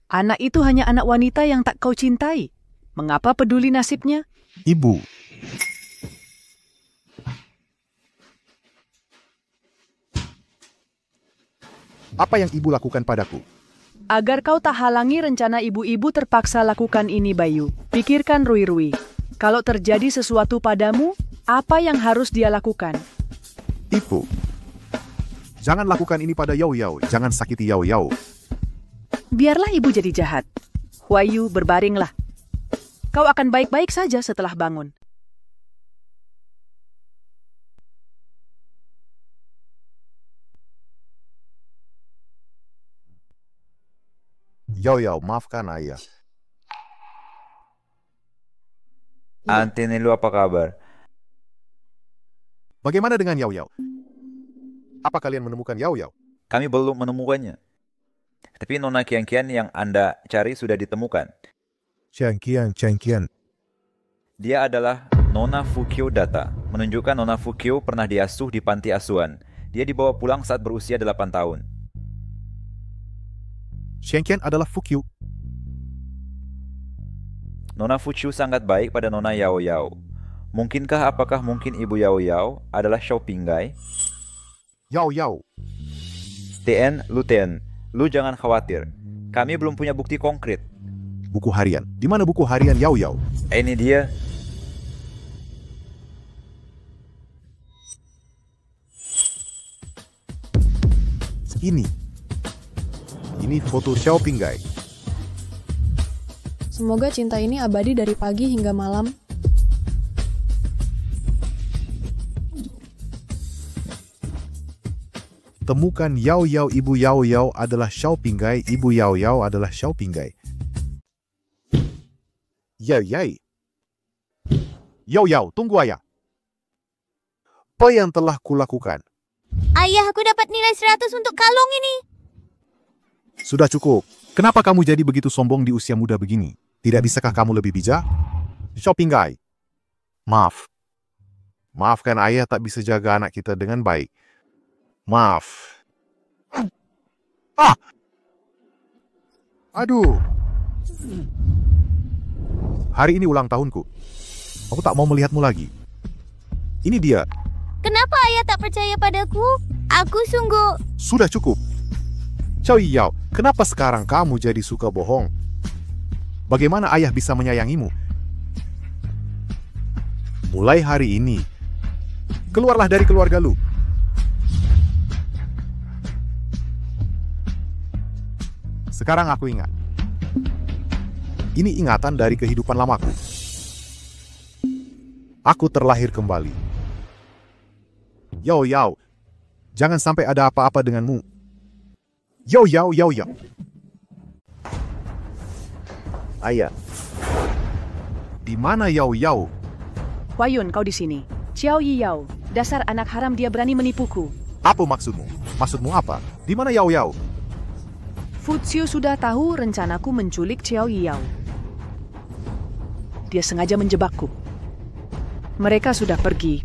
Anak itu hanya anak wanita yang tak kau cintai. Mengapa peduli nasibnya? Ibu. Apa yang ibu lakukan padaku? Agar kau tak halangi rencana ibu-ibu terpaksa lakukan ini, Bayu. Pikirkan Rui Rui. Kalau terjadi sesuatu padamu, apa yang harus dia lakukan? Ibu. Jangan lakukan ini pada Yao Yao. Jangan sakiti Yao Yao. Biarlah ibu jadi jahat. Huayu, berbaringlah. Kau akan baik-baik saja setelah bangun. Yao Yao, maafkan ayah. Antene lu apa kabar? Bagaimana dengan Yao Yao? Apa kalian menemukan Yao Yao? Kami belum menemukannya. Tapi Nona Kian-Kian yang Anda cari sudah ditemukan. Changqian. Dia adalah Nona Fukio Data, menunjukkan Nona Fukio pernah diasuh di panti asuhan. Dia dibawa pulang saat berusia 8 tahun. Changqian adalah Fukyu. Nona Fukio sangat baik pada Nona Yao Yao. Apakah mungkin Ibu Yao Yao adalah Xiao Pinggai? Yao Yao. TN, lu jangan khawatir. Kami belum punya bukti konkret. Buku harian. Di mana buku harian Yao Yao? Ini dia. Ini foto Xiao Pinggai. Semoga cinta ini abadi dari pagi hingga malam. Temukan Yao Yao, Ibu Yao Yao adalah Xiao Pinggai, Ibu Yao Yao adalah Xiao Pinggai. Yao Yao, tunggu ayah. Apa yang telah kulakukan? Ayah, aku dapat nilai 100 untuk kalung ini. Sudah cukup. Kenapa kamu jadi begitu sombong di usia muda begini? Tidak bisakah kamu lebih bijak? Xiao Pinggai. Maafkan ayah tak bisa jaga anak kita dengan baik. Maaf. Aduh. Hari ini ulang tahunku. Aku tak mau melihatmu lagi. Ini dia. Kenapa ayah tak percaya padaku? Aku sungguh... Sudah cukup. Xiao Yao, kenapa sekarang kamu jadi suka bohong? Bagaimana ayah bisa menyayangimu? Mulai hari ini, keluarlah dari keluarga lu. Sekarang aku ingat. Ini ingatan dari kehidupan lamaku. Aku terlahir kembali. Yao Yao, jangan sampai ada apa-apa denganmu. Yao Yao. Ayah. Di mana Yao Yao? Huayun, kau di sini. Xiao Yao, dasar anak haram, dia berani menipuku. Apa maksudmu? Maksudmu apa? Di mana Yao Yao? Futsiu sudah tahu rencanaku menculik Xiao Yao. Dia sengaja menjebakku. Mereka sudah pergi.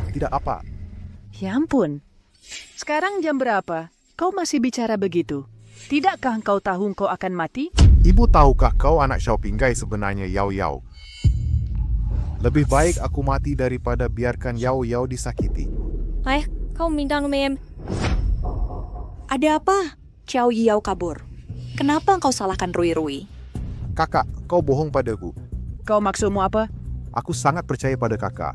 Tidak apa. Ya ampun. Sekarang jam berapa? Kau masih bicara begitu? Tidakkah kau tahu kau akan mati? Ibu tahukah kau anak Xiao Pinggai sebenarnya Yao Yao? Lebih baik aku mati daripada biarkan Yao Yao disakiti. Kau mindang mem. Ada apa? Xiao Yao kabur. Kenapa kau salahkan Rui? Kakak, kau bohong padaku. Kau maksudmu apa? Aku sangat percaya pada kakak.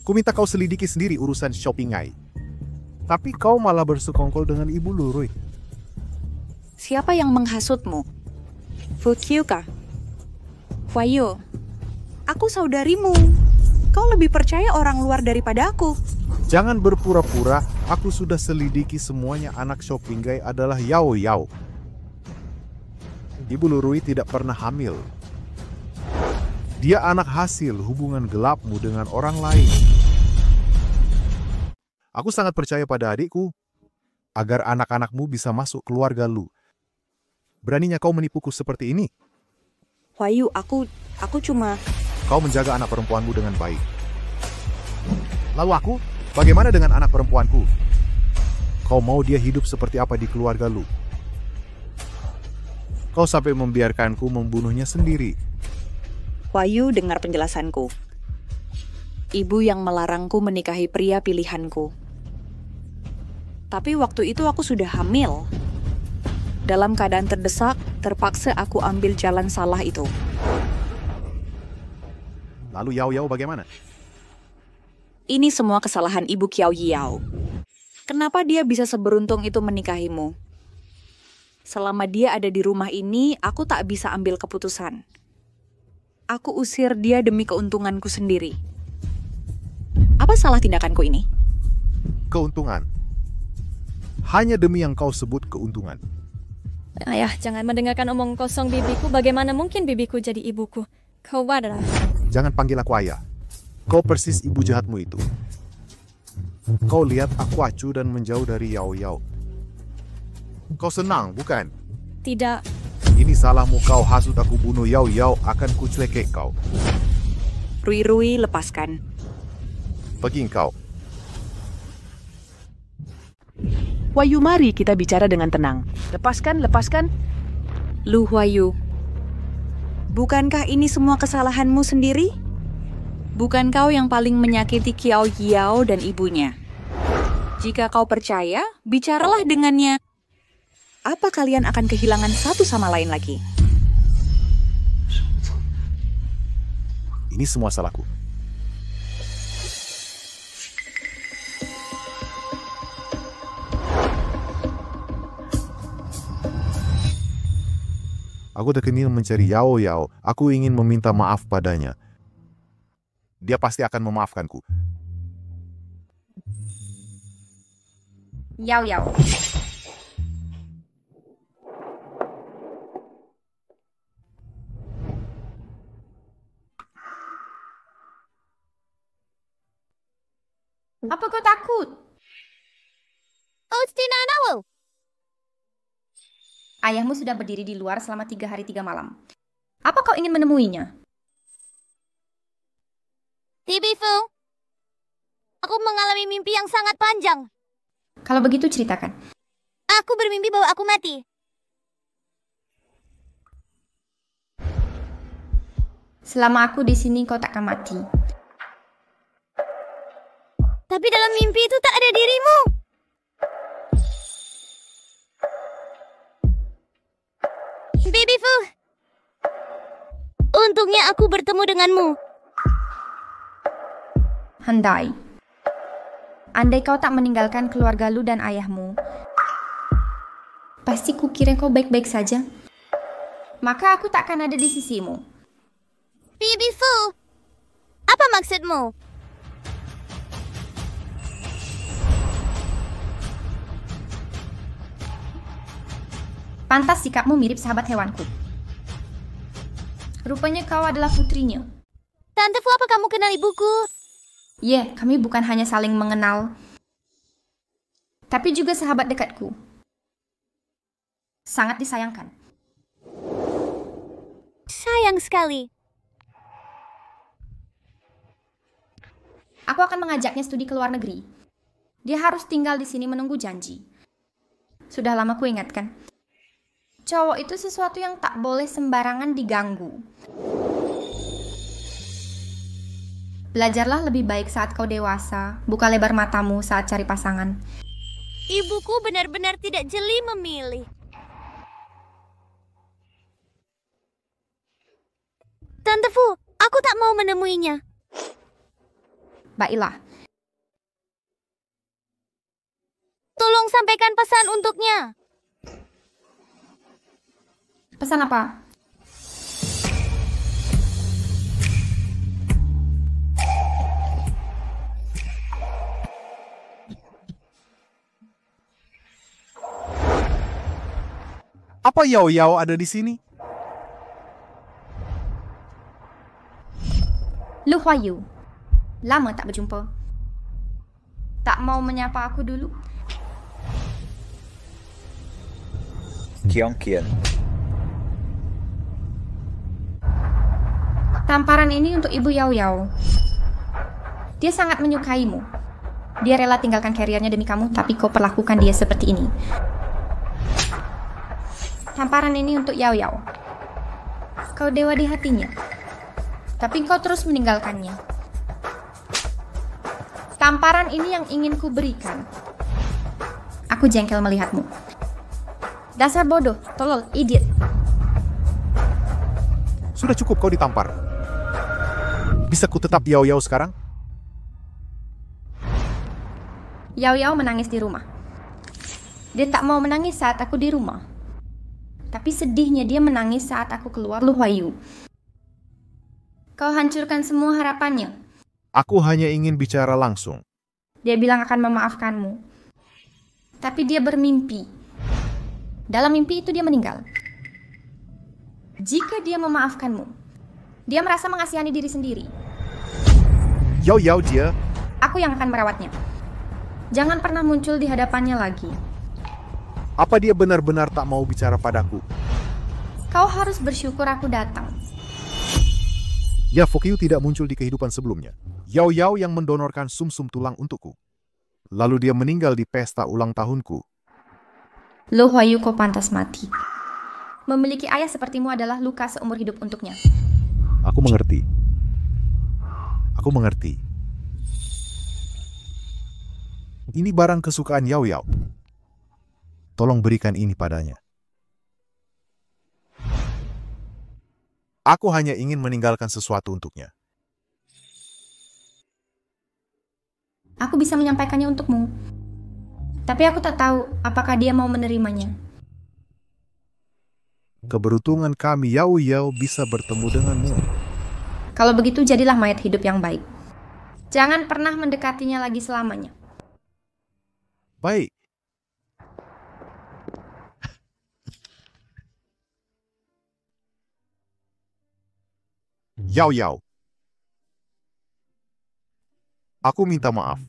Ku minta kau selidiki sendiri urusan Xiao Pinggai. Tapi kau malah bersekongkol dengan ibu lu, Rui. Siapa yang menghasutmu? Fukyu kah? Huayu, aku saudarimu. Kau lebih percaya orang luar daripada aku. Jangan berpura-pura, aku sudah selidiki semuanya. Anak Xiao Pinggai adalah Yao Yao. Ibu Lurui tidak pernah hamil. Dia anak hasil hubungan gelapmu dengan orang lain. Aku sangat percaya pada adikku, agar anak-anakmu bisa masuk keluarga lu. Beraninya kau menipuku seperti ini? Huayu, aku cuma... Kau menjaga anak perempuanmu dengan baik. Lalu aku, bagaimana dengan anak perempuanku? Kau mau dia hidup seperti apa di keluarga lu? Kau sampai membiarkanku membunuhnya sendiri. Huayu, dengar penjelasanku. Ibu yang melarangku menikahi pria pilihanku. Tapi waktu itu aku sudah hamil. Dalam keadaan terdesak, terpaksa aku ambil jalan salah itu. Lalu Yao Yao bagaimana? Ini semua kesalahan ibu Xiao Yao. Kenapa dia bisa seberuntung itu menikahimu? Selama dia ada di rumah ini, aku tak bisa ambil keputusan. Aku usir dia demi keuntunganku sendiri. Apa salah tindakanku ini? Keuntungan. Hanya demi yang kau sebut keuntungan. Ayah, jangan mendengarkan omong kosong bibiku. Bagaimana mungkin bibiku jadi ibuku? Kau adalah... Jangan panggil aku ayah. Kau persis ibu jahatmu itu. Kau lihat aku acuh dan menjauh dari Yao Yao. Kau senang, bukan? Tidak. Ini salahmu, kau hasut aku bunuh Yao Yao, akan kuclekek kau. Rui Rui, lepaskan. Pergi engkau. Huayu, mari kita bicara dengan tenang. Lepaskan, lepaskan. Lu Huayu, bukankah ini semua kesalahanmu sendiri? Bukan kau yang paling menyakiti Qiao Yao dan ibunya? Jika kau percaya, bicaralah dengannya. Apa kalian akan kehilangan satu sama lain lagi? Ini semua salahku. Aku terkenal mencari Yao Yao. Aku ingin meminta maaf padanya. Dia pasti akan memaafkanku. Yao Yao. Apa kau takut? Oh, Stinanawo. Ayahmu sudah berdiri di luar selama 3 hari 3 malam. Apa kau ingin menemuinya? Tibifu, aku mengalami mimpi yang sangat panjang. Kalau begitu ceritakan. Aku bermimpi bahwa aku mati. Selama aku di sini kau takkan mati. Tapi dalam mimpi itu tak ada dirimu. Bibifu, untungnya aku bertemu denganmu. Handai. Andai kau tak meninggalkan keluarga lu dan ayahmu, pasti kukira kau baik-baik saja. Maka aku tak akan ada di sisimu. Bibifu, apa maksudmu? Pantas sikapmu mirip sahabat hewanku. Rupanya kau adalah putrinya. Tante Fu, apa kamu kenal ibuku? Ya, kami bukan hanya saling mengenal, tapi juga sahabat dekatku. Sangat disayangkan. Sayang sekali. Aku akan mengajaknya studi ke luar negeri. Dia harus tinggal di sini menunggu janji. Sudah lama ku ingatkan. Cowok itu sesuatu yang tak boleh sembarangan diganggu. Belajarlah lebih baik saat kau dewasa. Buka lebar matamu saat cari pasangan. Ibuku benar-benar tidak jeli memilih. Tante Fu, aku tak mau menemuinya. Baiklah. Tolong sampaikan pesan untuknya. Pesan apa? Apa Yao Yao ada di sini? Lu Huayu. Lama tak berjumpa. Tak mau menyapa aku dulu? Kiong Kian. Tamparan ini untuk Ibu Yao Yao. Dia sangat menyukaimu. Dia rela tinggalkan karirnya demi kamu, tapi kau perlakukan dia seperti ini. Tamparan ini untuk Yao Yao. Kau dewa di hatinya, tapi kau terus meninggalkannya. Tamparan ini yang ingin ku berikan. Aku jengkel melihatmu. Dasar bodoh, tolol, idiot. Sudah cukup kau ditampar. Bisa ku tetap Yao Yao sekarang? Yao Yao menangis di rumah. Dia tak mau menangis saat aku di rumah. Tapi sedihnya dia menangis saat aku keluar Lu Huayu. Kau hancurkan semua harapannya. Aku hanya ingin bicara langsung. Dia bilang akan memaafkanmu. Tapi dia bermimpi. Dalam mimpi itu dia meninggal. Jika dia memaafkanmu, Dia merasa mengasihani diri sendiri. Yao Yao dia. Aku yang akan merawatnya. Jangan pernah muncul di hadapannya lagi. Apa dia benar-benar tak mau bicara padaku? Kau harus bersyukur aku datang. Ya, Fukyu tidak muncul di kehidupan sebelumnya. Yao Yao yang mendonorkan sumsum tulang untukku. Lalu dia meninggal di pesta ulang tahunku. Lo Huayu, kau pantas mati. Memiliki ayah sepertimu adalah luka seumur hidup untuknya. Aku mengerti. Aku mengerti. Ini barang kesukaan Yao Yao. Tolong berikan ini padanya. Aku hanya ingin meninggalkan sesuatu untuknya. Aku bisa menyampaikannya untukmu. Tapi aku tak tahu apakah dia mau menerimanya. Keberuntungan kami Yao Yao bisa bertemu denganmu. Kalau begitu jadilah mayat hidup yang baik. Jangan pernah mendekatinya lagi selamanya. Baik. Yao Yao. Aku minta maaf.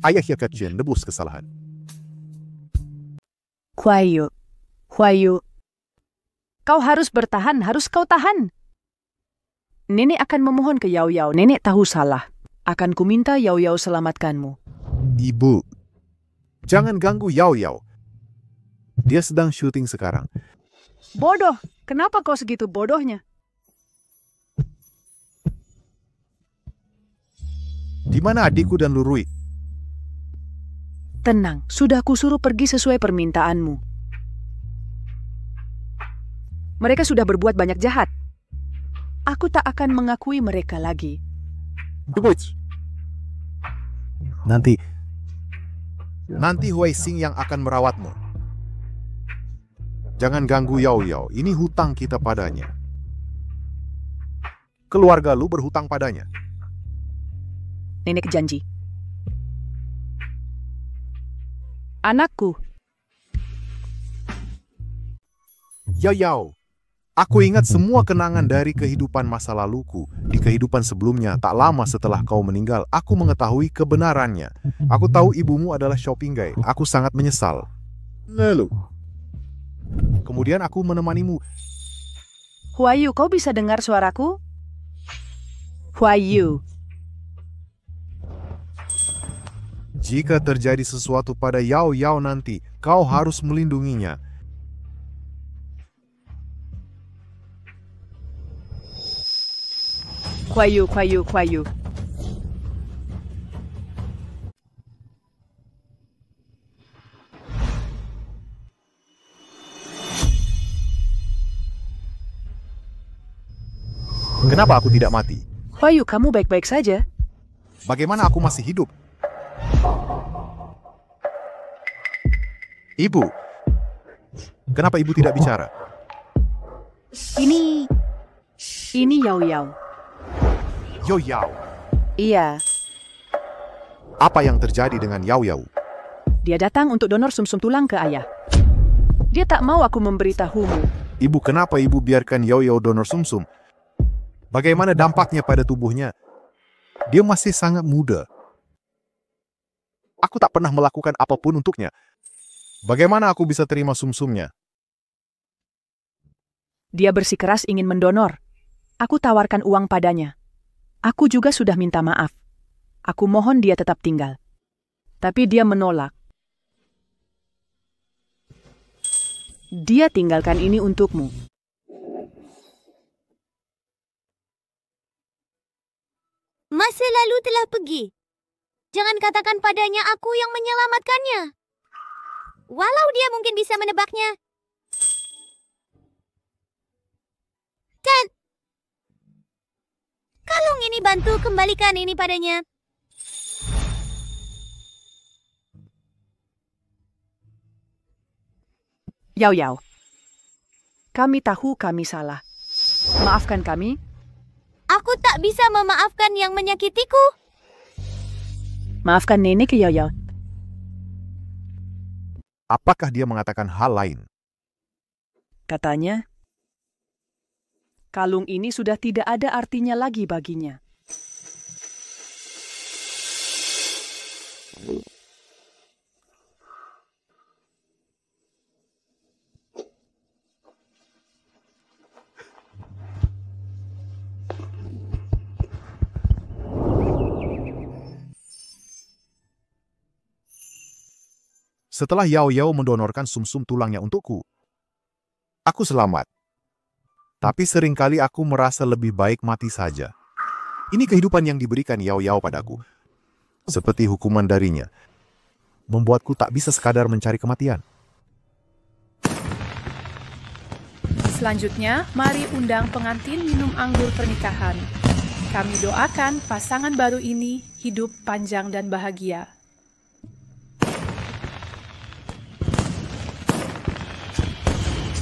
Ayah Hyakatjen nebus kesalahan. Huayu, Huayu. Kau harus bertahan, harus kau tahan. Nenek akan memohon ke Yao Yao, nenek tahu salah. Akan kuminta Yao Yao selamatkanmu. Ibu, jangan ganggu Yao Yao. Dia sedang syuting sekarang. Bodoh, kenapa kau segitu bodohnya? Di mana adikku dan Lurui? Tenang, sudah kusuruh pergi sesuai permintaanmu. Mereka sudah berbuat banyak jahat. Aku tak akan mengakui mereka lagi. Nanti Huai Xing yang akan merawatmu. Jangan ganggu Yao Yao, ini hutang kita padanya. Keluarga lu berhutang padanya. Nenek janji. Anakku. Yao Yao, aku ingat semua kenangan dari kehidupan masa laluku. Di kehidupan sebelumnya, tak lama setelah kau meninggal, aku mengetahui kebenarannya. Aku tahu ibumu adalah Xiaopinggai. Aku sangat menyesal. Lalu, kemudian aku menemanimu. Huayu, kau bisa dengar suaraku? Huayu. Jika terjadi sesuatu pada Yao Yao nanti, kau harus melindunginya. Huayu, Huayu, Huayu. Kenapa aku tidak mati? Huayu, kamu baik-baik saja? Bagaimana aku masih hidup? Ibu, kenapa ibu tidak bicara? Ini Yao Yao. Yao Yao, Iya, apa yang terjadi dengan Yao Yao? dia datang untuk donor sumsum tulang ke ayah. Dia tak mau aku memberitahumu. Ibu, kenapa ibu biarkan Yao Yao donor sumsum? Bagaimana dampaknya pada tubuhnya? Dia masih sangat muda. Aku tak pernah melakukan apapun untuknya. Bagaimana aku bisa terima sumsumnya? Dia bersikeras ingin mendonor. Aku tawarkan uang padanya. Aku juga sudah minta maaf. Aku mohon dia tetap tinggal. Tapi dia menolak. Dia tinggalkan ini untukmu. Masa lalu telah pergi. Jangan katakan padanya aku yang menyelamatkannya. Walau dia mungkin bisa menebaknya. Kan, kalung ini bantu kembalikan ini padanya. Yao Yao. Kami tahu kami salah. Maafkan kami. Aku tak bisa memaafkan yang menyakitiku. Maafkan nenek Yao Yao. Apakah dia mengatakan hal lain? Katanya, kalung ini sudah tidak ada artinya lagi baginya. Setelah Yao Yao mendonorkan sumsum tulangnya untukku, aku selamat. Tapi seringkali aku merasa lebih baik mati saja. Ini kehidupan yang diberikan Yao Yao padaku. Seperti hukuman darinya, membuatku tak bisa sekadar mencari kematian. Selanjutnya, mari undang pengantin minum anggur pernikahan. Kami doakan pasangan baru ini hidup panjang dan bahagia.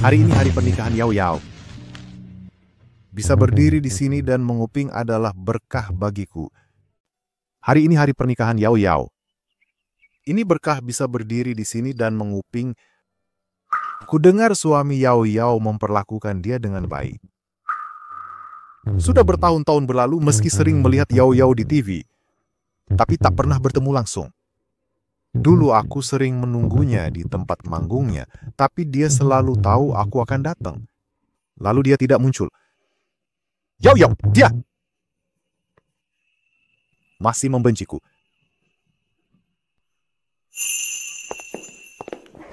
Hari ini hari pernikahan Yao Yao. Bisa berdiri di sini dan menguping adalah berkah bagiku. Hari ini hari pernikahan Yao Yao. Ini berkah bisa berdiri di sini dan menguping. Ku dengar suami Yao Yao memperlakukan dia dengan baik. Sudah bertahun-tahun berlalu meski sering melihat Yao Yao di TV, tapi tak pernah bertemu langsung. Dulu aku sering menunggunya di tempat manggungnya, tapi dia selalu tahu aku akan datang. Lalu dia tidak muncul. Yao Yao, dia! Masih membenciku.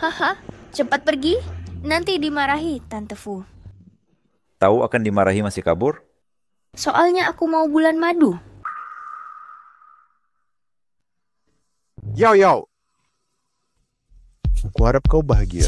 Haha, cepat pergi. Nanti dimarahi, Tante Fu. Tahu akan dimarahi masih kabur? Soalnya aku mau bulan madu. Yao Yao! Kuharap kau bahagia.